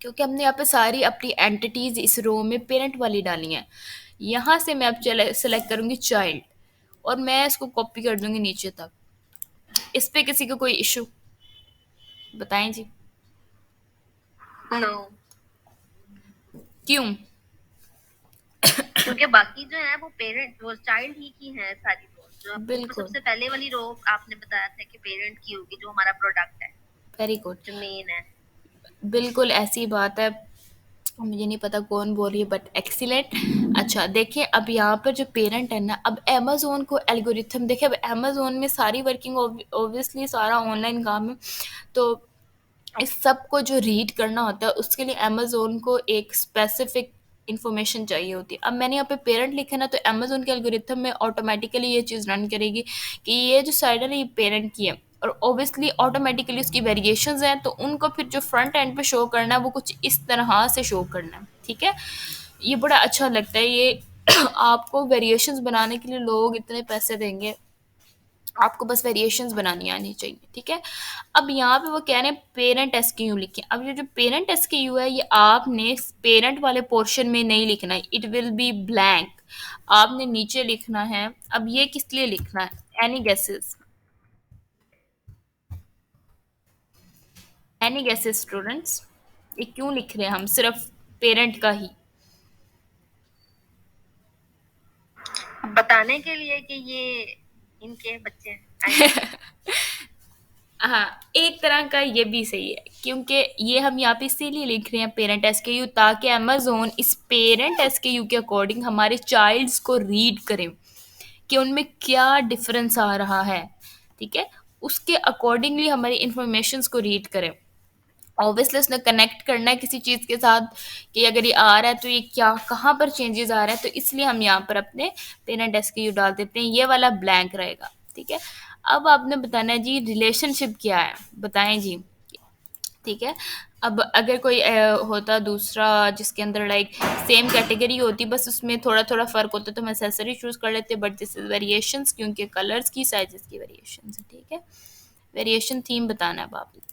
क्योंकि हमने यहाँ पे सारी अपनी एंटिटीज इस रो में पेरेंट वाली डाली हैं। यहाँ से मैं अब चले सेलेक्ट करूंगी चाइल्ड, और मैं इसको कॉपी कर दूंगी नीचे तक। इस पे किसी को कोई इशू बताएं जी? नो, क्यों? क्योंकि बाकी जो है वो पेरेंट वो चाइल्ड ही की है सारी रो। जो आपको बिल्कुल, सबसे पहले वाली रो आपने बताया था कि पेरेंट की होगी, जो हमारा प्रोडक्ट है, वेरी गुड। जो मेन है। बिल्कुल ऐसी बात है। मुझे नहीं पता कौन बोल रही है, बट एक्सीलेंट। अच्छा देखिए, अब यहाँ पर जो पेरेंट है ना, अब अमेजोन को एल्गोरिथम देखिए, अब अमेजोन में सारी वर्किंग ऑब्वियसली सारा ऑनलाइन काम है, तो इस सब को जो रीड करना होता है उसके लिए अमेजोन को एक स्पेसिफिक इन्फॉर्मेशन चाहिए होती है। अब मैंने यहाँ पे पेरेंट लिखा ना, तो अमेजोन के एल्गोरिथम में ऑटोमेटिकली ये चीज़ रन करेगी कि ये जो साइड है ना, ये पेरेंट की है, और ऑब्वियसली ऑटोमेटिकली उसकी वेरिएशंस हैं, तो उनको फिर जो फ्रंट एंड पे शो करना है वो कुछ इस तरह से शो करना है। ठीक है। ये बड़ा अच्छा लगता है ये। आपको वेरिएशंस बनाने के लिए लोग इतने पैसे देंगे, आपको बस वेरिएशंस बनानी आनी चाहिए। ठीक है। अब यहाँ पे वो कह रहे हैं पेरेंट एसक्यू लिखें। अब ये जो पेरेंट एसक्यू है, ये आपने पेरेंट वाले पोर्शन में नहीं लिखना है, इट विल बी ब्लैंक। आपने नीचे लिखना है। अब ये किस लिए लिखना है? Any guesses? Any guesses students? ये क्यों लिख रहे हैं हम सिर्फ पेरेंट का ही? बताने के लिए कि ये इनके बच्चे हैं, आई मीन। हाँ, एक तरह का ये भी सही है, क्योंकि ये हम यहाँ पे इसीलिए लिख रहे हैं पेरेंट एसकेयू, ताकि अमेजोन इस पेरेंट एसकेयू के अकॉर्डिंग हमारे चाइल्ड्स को रीड करे कि उनमें क्या डिफरेंस आ रहा है। ठीक है। उसके अकॉर्डिंगली हमारी इंफॉर्मेशंस को रीड करें। ऑब्वियसली उसने कनेक्ट करना है किसी चीज़ के साथ, कि अगर ये आ रहा है तो ये क्या, कहाँ पर चेंजेस आ रहा है, तो इसलिए हम यहाँ पर अपने पेरेंट एसक्यू डाल देते हैं। ये वाला ब्लैंक रहेगा। ठीक है। अब आपने बताना है जी रिलेशनशिप क्या है, बताएं जी। ठीक है। अब अगर कोई होता दूसरा जिसके अंदर लाइक सेम कैटेगरी होती, बस उसमें थोड़ा थोड़ा फ़र्क होता, तो हम एसेसरी चूज़ कर लेते, बट दिस इज वेरिएशंस, क्योंकि कलर्स की साइजेस की वेरिएशंस है। ठीक है। वेरिएशन थीम बताना है अब आपने।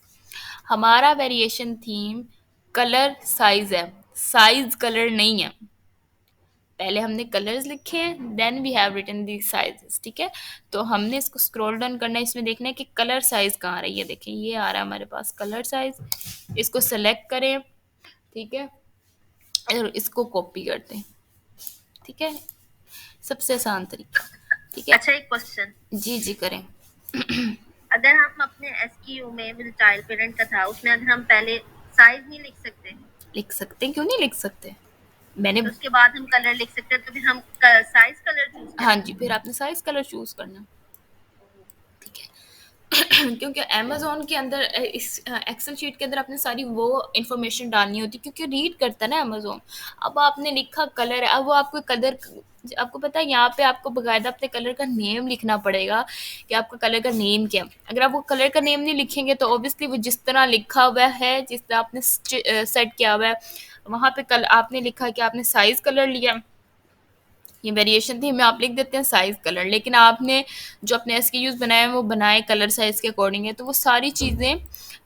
हमारा वेरिएशन थीम कलर साइज है, साइज कलर नहीं है। पहले हमने कलर्स लिखे हैं, then we have written the sizes. ठीक है। तो हमने इसको स्क्रॉल डाउन करना है, इसमें देखना है कि कलर साइज कहाँ आ रहा है। ये देखें, ये आ रहा है हमारे पास कलर साइज। इसको सेलेक्ट करें। ठीक है। और इसको कॉपी करते हैं। ठीक है। सबसे आसान तरीका। ठीक है। अच्छा, एक क्वेश्चन। जी जी करें। अगर हम अपने एसक्यू में जो चाइल्ड पेरेंट का था, उसमें अगर हम पहले साइज नहीं लिख सकते, लिख सकते हैं, क्यों नहीं लिख सकते? मैंने, तो उसके बाद हम कलर लिख सकते हैं, तो फिर हम साइज कलर चूज हाँ करें। जी, फिर आपने साइज कलर चूज करना। ठीक है। क्योंकि अमेज़न के अंदर इस एक्सेल शीट के अंदर आपने सारी वो इन्फॉर्मेशन डालनी होती, क्योंकि रीड करता है ना अमेज़न। अब आपने लिखा कलर है, अब वो आपको कलर, आपको पता है यहाँ पे आपको बकायदा अपने कलर का नेम लिखना पड़ेगा कि आपका कलर का नेम क्या है। अगर आप वो कलर का नेम नहीं लिखेंगे तो ऑब्वियसली वो जिस तरह लिखा हुआ है, जिस तरह आपने सेट किया हुआ है, वहाँ पे कल आपने लिखा कि आपने साइज कलर लिया, ये वेरिएशन थी, में आप लिख देते हैं साइज कलर, लेकिन आपने जो अपने एसक्यूज बनाए हैं वो बनाए कलर साइज के अकॉर्डिंग है, तो वो सारी चीज़ें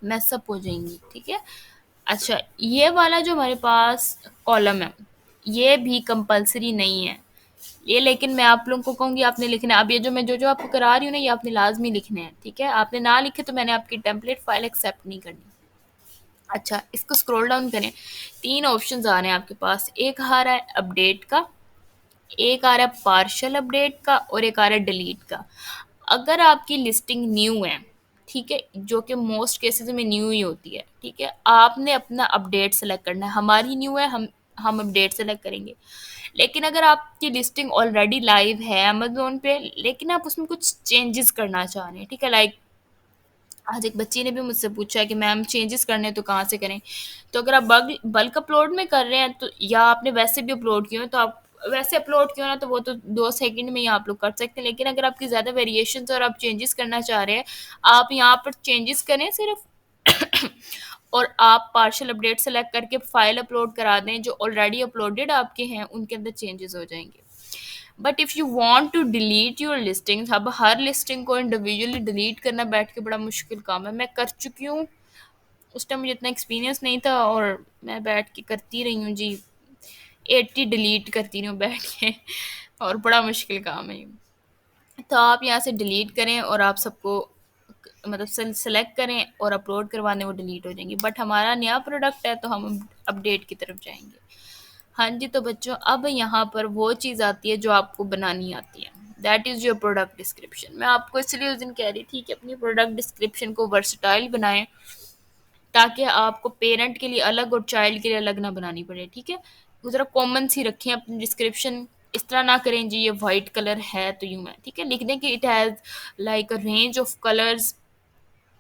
मैसअप हो जाएंगी। ठीक है। अच्छा, ये वाला जो हमारे पास कॉलम है, ये भी कंपलसरी नहीं है ये, लेकिन मैं आप लोगों को कहूँगी आपने लिखना है। अब ये जो मैं जो जो आपको करा रही हूँ ना, ये आपने लाजमी लिखने हैं। ठीक है। आपने ना लिखे तो मैंने आपकी टेम्पलेट फाइल एक्सेप्ट नहीं करनी। अच्छा, इसको स्क्रॉल डाउन करें। तीन ऑप्शंस आ रहे हैं आपके पास, एक आ रहा है अपडेट का, एक आ रहा है पार्शियल अपडेट का, और एक आ रहा है डिलीट का। अगर आपकी लिस्टिंग न्यू है, ठीक है, जो कि मोस्ट केसेस में न्यू ही होती है, ठीक है, आपने अपना अपडेट सेलेक्ट करना है। हमारी न्यू है, हम हम अपडेट सेलेक्ट करेंगे। लेकिन अगर आपकी लिस्टिंग ऑलरेडी लाइव है अमेज़न पे, लेकिन आप उसमें कुछ चेंजेस करना चाह रहे हैं, ठीक है, लाइक आज एक बच्ची ने भी मुझसे पूछा है कि मैम चेंजेस करने हैं तो कहाँ से करें? तो अगर आप बल्क अपलोड में कर रहे हैं तो, या आपने वैसे भी अपलोड किए हो तो आप वैसे अपलोड किए हो ना, तो वो तो 2 सेकंड में ही आप लोग कर सकते हैं। लेकिन अगर आपकी ज़्यादा वेरिएशंस और आप चेंजेस करना चाह रहे हैं, आप यहाँ पर चेंजेस करें सिर्फ और आप पार्शियल अपडेट सेलेक्ट करके फाइल अपलोड करा दें, जो ऑलरेडी अपलोडेड आपके हैं उनके अंदर चेंजेस हो जाएंगे। But if you want to delete your listings, अब हर लिस्टिंग को इंडिविजुअली डिलीट करना बैठ के बड़ा मुश्किल काम है। मैं कर चुकी हूँ, उस टाइम मुझे इतना एक्सपीरियंस नहीं था और मैं बैठ के करती रही हूँ जी, 80 डिलीट करती रही हूँ बैठ के और बड़ा मुश्किल काम है ये। तो आप यहाँ से डिलीट करें और आप सबको मतलब सेलेक्ट करें और अपलोड करवाने, वो डिलीट हो जाएंगी। बट हमारा नया प्रोडक्ट है तो हम अपडेट की तरफ जाएंगे। हाँ जी, तो बच्चों अब यहाँ पर वो चीज़ आती है जो आपको बनानी आती है, that is your product description. मैं आपको इसलिए उस दिन कह रही थी कि अपनी प्रोडक्ट डिस्क्रिप्शन को वर्सटाइल बनाएं, ताकि आपको पेरेंट के लिए अलग और चाइल्ड के लिए अलग ना बनानी पड़े, ठीक है। ज़रा कॉमन सी रखें अपनी डिस्क्रिप्शन, इस तरह ना करें जी ये वाइट कलर है तो यूँ है, ठीक है। लिख दें कि it has like a range of colours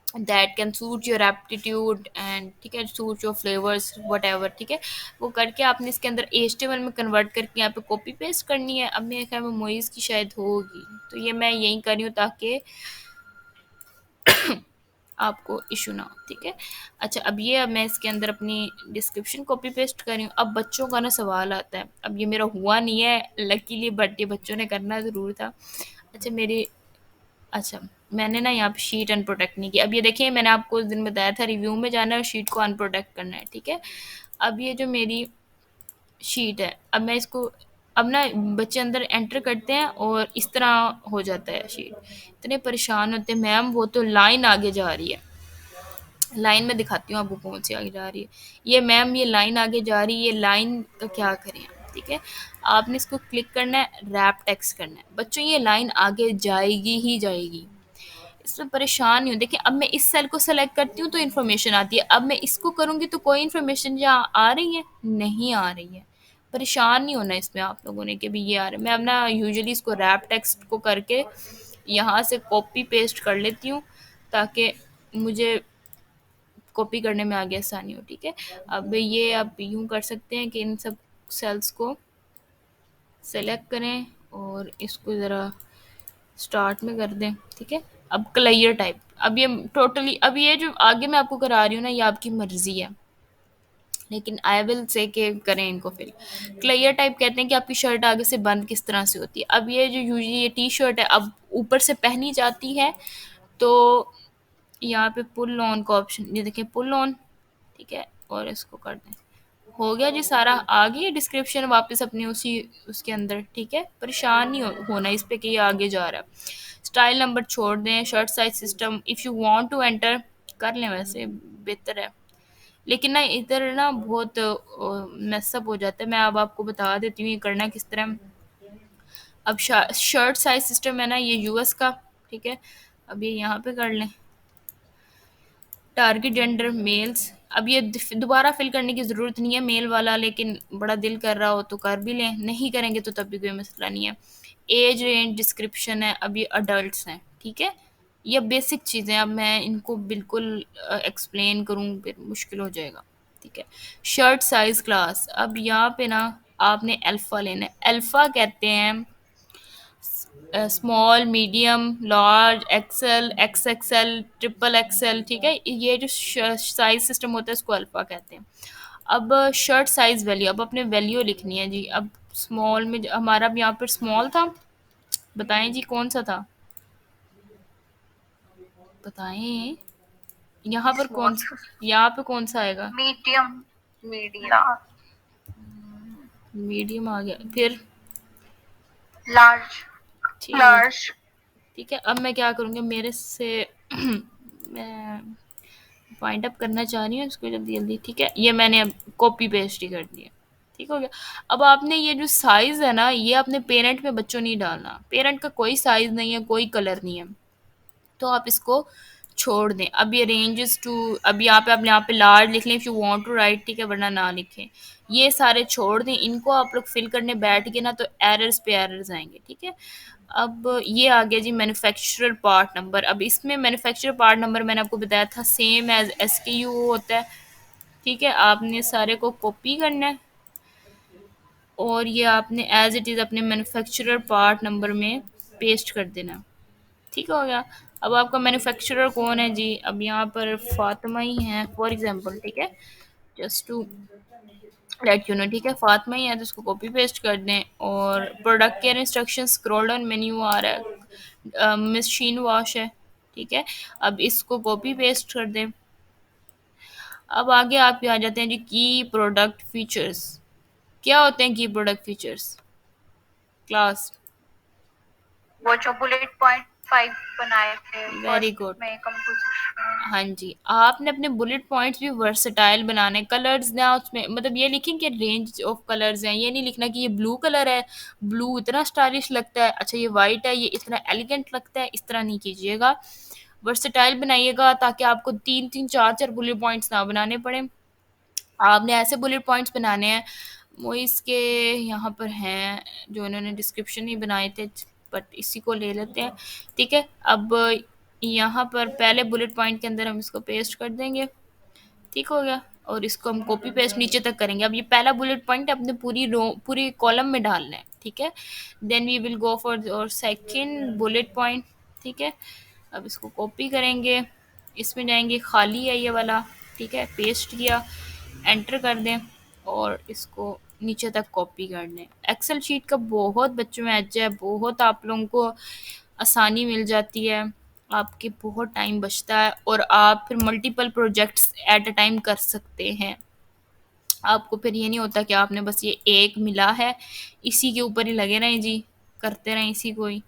that can suit your aptitude and, ठीक है, suit your flavours what ever, ठीक है। वो करके आपने इसके अंदर HTML में कन्वर्ट करके यहाँ पे कॉपी पेस्ट करनी है। अब मेरे ख्याल में मोइज़ की शायद होगी, तो ये मैं यही कर रही हूँ ताकि आपको इशू ना हो, ठीक है। अच्छा, अब मैं इसके अंदर अपनी डिस्क्रिप्शन कॉपी पेस्ट कर रही हूँ। अब बच्चों का ना सवाल आता है, अब ये मेरा हुआ नहीं है लकीली, बट ये बच्चों ने करना ज़रूर था। अच्छा मेरी अच्छा, मैंने ना यहाँ पे शीट अनप्रोटेक्ट नहीं की। अब ये देखिए, मैंने आपको उस दिन बताया था रिव्यू में जाना है और शीट को अनप्रोटेक्ट करना है, ठीक है। अब ये जो मेरी शीट है, अब मैं इसको, अब ना बच्चे अंदर एंटर करते हैं और इस तरह हो जाता है शीट। इतने परेशान होते हैं, मैम वो तो लाइन आगे जा रही है। लाइन में दिखाती हूँ आपको कौन सी आगे जा रही है। ये मैम ये लाइन आगे जा रही है, ये लाइन का क्या करें आप, ठीक है। आपने इसको क्लिक करना है, रैप टेक्स्ट करना है। बच्चों ये लाइन आगे जाएगी ही जाएगी, इसमें परेशान नहीं हो। देखिए अब मैं इस सेल को सेलेक्ट करती हूँ तो इन्फॉर्मेशन आती है, अब मैं इसको करूँगी तो कोई इन्फॉर्मेशन यहाँ आ रही है, नहीं आ रही है। परेशान नहीं होना इसमें आप लोगों ने कि भी ये आ रहा है। मैं अब ना यूजुअली इसको रैप टेक्स्ट को करके यहाँ से कॉपी पेस्ट कर लेती हूँ, ताकि मुझे कॉपी करने में आगे आसानी हो, ठीक है। अब ये आप यूँ कर सकते हैं कि इन सब सेल्स को सेलेक्ट करें और इसको ज़रा स्टार्ट में कर दें, ठीक है। अब क्लियर टाइप, अब ये टोटली, अब ये जो आगे मैं आपको करा रही हूँ ना, ये आपकी मर्जी है, लेकिन आई विल से के करें इनको फिल। क्लियर टाइप कहते हैं कि आपकी शर्ट आगे से बंद किस तरह से होती है। अब ये जो यूजली ये टी शर्ट है, अब ऊपर से पहनी जाती है तो यहाँ पे पुल ऑन का ऑप्शन, ये देखिए पुल ऑन, ठीक है, और इसको कर दें। हो गया जी सारा, आ गई डिस्क्रिप्शन वापस अपनी उसी उसके अंदर, ठीक है। परेशान नहीं होना इस पे कि ये आगे जा रहा है। स्टाइल नंबर छोड़ दें, shirt size system if you want to enter कर लें, वैसे बेहतर है। लेकिन ना इधर ना बहुत मैसअप हो जाता है। मैं अब आपको बता देती हूँ ये करना किस तरह। अब शर्ट साइज सिस्टम है ना ये US का, ठीक है। अब ये यहाँ पे कर लें, टारगेट जेंडर मेल्स। अब ये दोबारा फिल करने की ज़रूरत नहीं है मेल वाला, लेकिन बड़ा दिल कर रहा हो तो कर भी लें, नहीं करेंगे तो तब भी कोई मसला नहीं है। एज रेंज डिस्क्रिप्शन है, अब ये अडल्ट हैं, ठीक है। ये बेसिक चीज़ें, अब मैं इनको बिल्कुल एक्सप्लेन करूँ फिर मुश्किल हो जाएगा, ठीक है। शर्ट साइज क्लास, अब यहाँ पे ना आपने अल्फ़ा लेना है। अल्फ़ा कहते हैं small, medium, large, XL, XXL, triple XL, ठीक है। ये जो साइज सिस्टम होता है इसको अल्फ़ा कहते हैं। अब शर्ट साइज वैल्यू, अब अपने वैल्यू लिखनी है जी। अब स्मॉल में हमारा अब यहाँ पर स्मॉल था, बताएं जी कौन सा था, बताएं यहाँ पर कौन स्मॉल, सा, यहाँ पे कौन सा आएगा, मीडियम, मीडियम, मीडियम आ गया, फिर लार्ज, ठीक, लार्ज, ठीक है। अब मैं क्या करूँगी, मेरे से मैं फाइंड अप करना चाह रही हूँ इसको जल्दी जल्दी, ठीक है। ये मैंने अब कॉपी पेस्ट ही कर दिया, ठीक हो गया। अब आपने ये जो साइज़ है ना, ये अपने पेरेंट में बच्चों नहीं डालना, पेरेंट का कोई साइज़ नहीं है, कोई कलर नहीं है, तो आप इसको छोड़ दें। अब ये रेंजेस टू, अब यहाँ पे आप यहाँ पे लार्ज लिख लें if you want to write, ठीक है, वरना ना लिखें। ये सारे छोड़ दें, इनको आप लोग फिल करने बैठ गए ना तो एरर्स पे एरर्स आएंगे, ठीक है। अब ये आ गया जी मैन्युफैक्चरर पार्ट नंबर। अब इसमें मैन्युफैक्चरर पार्ट नंबर मैंने आपको बताया था सेम एज SKU होता है, ठीक है। आपने सारे को कॉपी करना है और ये आपने एज इट इज़ अपने मैन्युफैक्चरर पार्ट नंबर में पेस्ट कर देना, ठीक हो गया। अब आपका मैन्युफैक्चरर कौन है जी, अब यहाँ पर फातिमा ही है फॉर एग्जांपल, ठीक है, just to let you know, ठीक है, फातिमा ही है तो उसको कॉपी पेस्ट कर दें। और product care instruction scroll down menu आ रहा है, मशीन वॉश है, ठीक है। अब इसको कॉपी पेस्ट कर दें। अब आगे आप आ जाते हैं जी की प्रोडक्ट फीचर्स। क्या होते हैं की प्रोडक्ट फीचर्स? क्लास। वो जो बुलेट पॉइंट 5 बनाए थे वेरी फर्स्ट गुड। में कंपोजिशन। हाँ जी, आपने अपने बुलेट पॉइंट्स भी वर्सटाइल बनाने, कलर्स ना उसमें मतलब ये लिखें कि रेंज ऑफ कलर्स हैं, ये नहीं लिखना कि ये ब्लू कलर है, ब्लू इतना स्टाइलिश लगता है, अच्छा ये वाइट है, ये इतना एलिगेंट लगता है, इस तरह नहीं कीजिएगा। वर्सटाइल बनाइएगा ताकि आपको तीन तीन चार चार बुलेट पॉइंट्स ना बनाने पड़े। आपने ऐसे बुलेट पॉइंट्स बनाने हैं, वो इसके यहाँ पर हैं जो इन्होंने डिस्क्रिप्शन ही बनाए थे, बट इसी को ले लेते हैं, ठीक है। अब यहाँ पर पहले बुलेट पॉइंट के अंदर हम इसको पेस्ट कर देंगे, ठीक हो गया। और इसको हम कॉपी पेस्ट नीचे तक करेंगे। अब ये पहला बुलेट पॉइंट अपने पूरी रो पूरी कॉलम में डालना है, ठीक है। Then we will go for our second bullet point, ठीक है। अब इसको कॉपी करेंगे, इसमें जाएंगे, खाली है ये वाला, ठीक है, पेस्ट किया, एंटर कर दें और इसको नीचे तक कॉपी कर दें। एक्सेल शीट का बहुत बच्चों में एज है, बहुत आप लोगों को आसानी मिल जाती है, आपके बहुत टाइम बचता है और आप फिर multiple projects at a time कर सकते हैं। आपको फिर ये नहीं होता कि आपने बस ये एक मिला है इसी के ऊपर ही लगे रहें जी, करते रहें इसी को ही।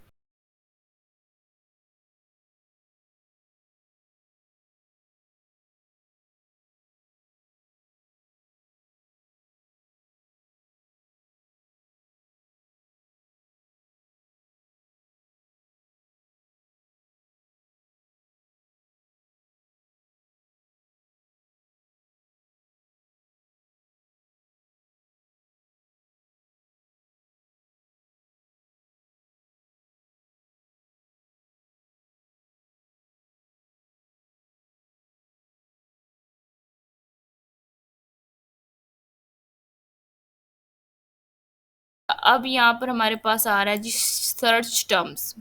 अब यहाँ पर हमारे पास आ रहा है जी सर्च टर्म्स।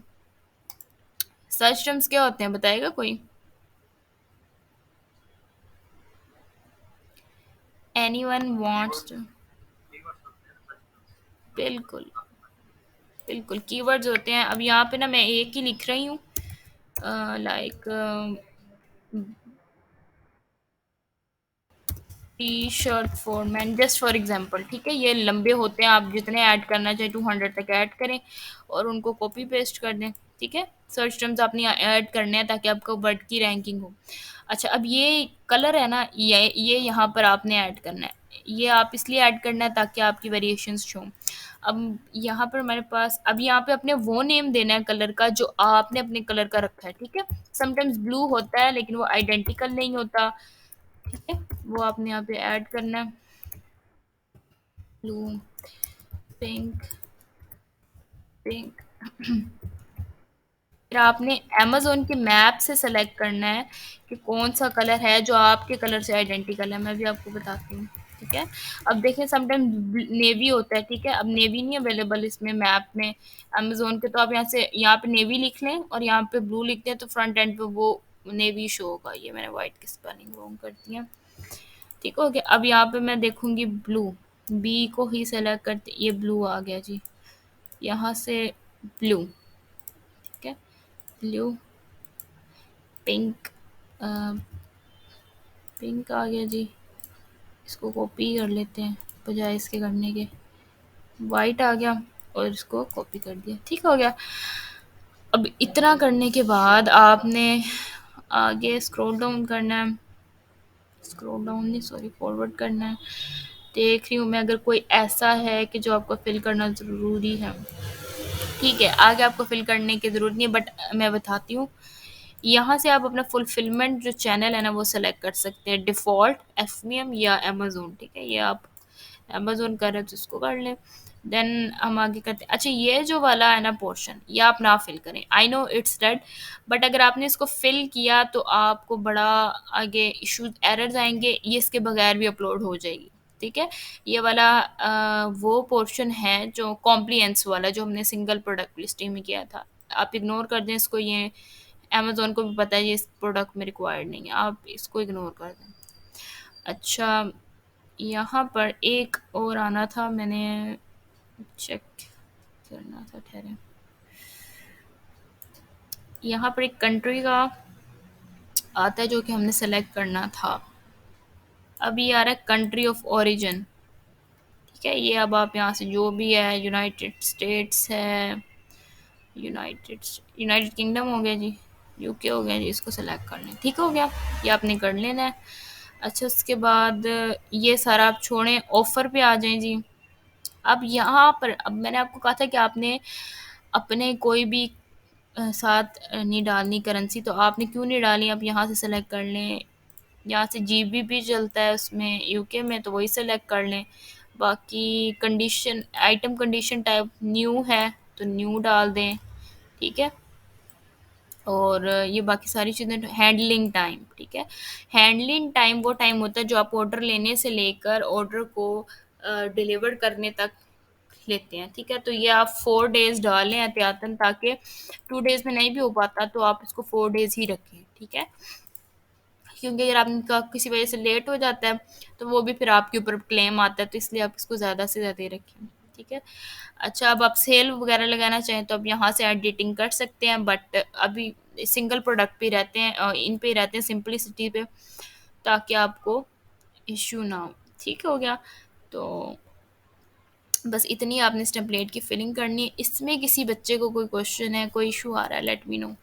सर्च टर्म्स क्या होते हैं बताएगा कोई? Anyone wants to? बिल्कुल, बिल्कुल कीवर्ड्स होते हैं। अब यहाँ पे ना मैं एक ही लिख रही हूँ, like T shirt for man, just for example, ठीक है। ये लंबे होते हैं, आप जितने ऐड करना चाहें 200 तक ऐड करें और उनको कॉपी पेस्ट कर दें, ठीक है। सर्च टर्म्स आपने ऐड करने हैं ताकि आपका वर्ड की रैंकिंग हो। अच्छा, अब ये कलर है ना, ये यहाँ पर आपने ऐड करना है, ये आप इसलिए ऐड करना है ताकि आपकी वेरिएशंस शो। अब यहाँ पर हमारे पास, अब यहाँ पे अपने वो नेम देना है कलर का जो आपने अपने कलर का रखा है, ठीक है। समटाइम्स ब्लू होता है लेकिन वो आइडेंटिकल नहीं होता, ठीक है, वो आपने यहाँ पे ऐड करना है। Blue, pink, pink. फिर आपने अमेज़न के मैप से सेलेक्ट करना है कि कौन सा कलर है जो आपके कलर से आइडेंटिकल है। मैं भी आपको बताती हूँ, ठीक है। अब देखें समटाइम नेवी होता है, ठीक है। अब नेवी नहीं अवेलेबल इसमें मैप में अमेज़न के, तो आप यहाँ से यहाँ पे नेवी लिख लें और यहाँ पे ब्लू लिख दें तो फ्रंट एंड पे वो नेवी शो होगा। ये मैंने वाइट की स्पेलिंग रॉन्ग कर दी है, ठीक हो गया। अब यहाँ पे मैं देखूंगी ब्लू, बी को ही सेलेक्ट करते, ये ब्लू आ गया जी, यहाँ से ब्लू, ठीक है, ब्लू, पिंक, पिंक आ गया जी, इसको कॉपी कर लेते हैं बजाय इसके करने के। वाइट आ गया और इसको कॉपी कर दिया, ठीक हो गया। अब इतना करने के बाद आपने आगे स्क्रॉल डाउन करना है, स्क्रॉल डाउन नहीं सॉरी फॉरवर्ड करना है। देख रही हूँ मैं अगर कोई ऐसा है कि जो आपको फिल करना ज़रूरी है, ठीक है। आगे आपको फिल करने की ज़रूरत नहीं है बट मैं बताती हूँ। यहाँ से आप अपना फुलफिलमेंट जो चैनल है ना वो सेलेक्ट कर सकते हैं, डिफ़ॉल्ट, एफमीएम या अमेज़न, ठीक है? ये आप अमेज़न कर रहे हो तो इसको कर लें। देन हम आगे करते हैं। अच्छा, ये जो वाला है ना पोर्शन, ये आप ना फिल करें। I know it's red, but अगर आपने इसको फिल किया तो आपको बड़ा आगे इश्यूज, एरर्स आएंगे, ये इसके बगैर भी अपलोड हो जाएगी, ठीक है? ये वाला वो पोर्शन है जो कॉम्प्लियंस वाला, जो हमने सिंगल प्रोडक्ट लिस्टिंग में किया था। आप इग्नोर कर दें इसको, ये अमेज़न को भी पता है ये इस प्रोडक्ट में रिक्वायर्ड नहीं है, आप इसको इग्नोर कर दें। अच्छा, यहाँ पर एक और आना था, मैंने चेक करना था, ठहरे। यहाँ पर एक कंट्री का आता है जो कि हमने सेलेक्ट करना था। अब ये आ रहा है कंट्री ऑफ ओरिजिन, ठीक है? ये अब आप यहाँ से जो भी है, यूनाइटेड स्टेट्स है, यूनाइटेड किंगडम हो गया जी, यूके हो गया जी, इसको सेलेक्ट कर लें, ठीक हो गया? ये आपने कर लेना है। अच्छा, उसके बाद ये सारा आप छोड़ें, ऑफ़र पे आ जाएं जी। अब यहाँ पर, अब मैंने आपको कहा था कि आपने अपने कोई भी साथ नहीं डालनी करेंसी, तो आपने क्यों नहीं डाली? आप यहाँ से सेलेक्ट कर लें। यहाँ से जीबीपी चलता है उसमें यूके में, तो वही सेलेक्ट कर लें। बाकी condition, item condition type new है तो न्यू डाल दें, ठीक है? और ये बाकी सारी चीज़ें, हैंडलिंग टाइम, ठीक है? हैंडलिंग टाइम वो टाइम होता है जो आप ऑर्डर लेने से लेकर ऑर्डर को डिलीवर करने तक लेते हैं, ठीक है? तो ये आप 4 डेज़ डालें एहतियातन, ताकि 2 डेज़ में नहीं भी हो पाता तो आप इसको 4 डेज़ ही रखें, ठीक है? क्योंकि अगर आपका किसी वजह से लेट हो जाता है तो वो भी फिर आपके ऊपर क्लेम आता है, तो इसलिए आप इसको ज़्यादा से ज़्यादा ही रखें, ठीक है? अच्छा, अब आप सेल वगैरह लगाना चाहें तो आप यहाँ से एडिटिंग कर सकते हैं, बट अभी सिंगल प्रोडक्ट पे रहते हैं, इन पे रहते हैं, सिंपलिसिटी पे, ताकि आपको इश्यू ना हो, ठीक हो गया? तो बस इतनी आपने इस टेम्पलेट की फिलिंग करनी है। इसमें किसी बच्चे को कोई क्वेश्चन है, कोई इशू आ रहा है, लेट मी नो।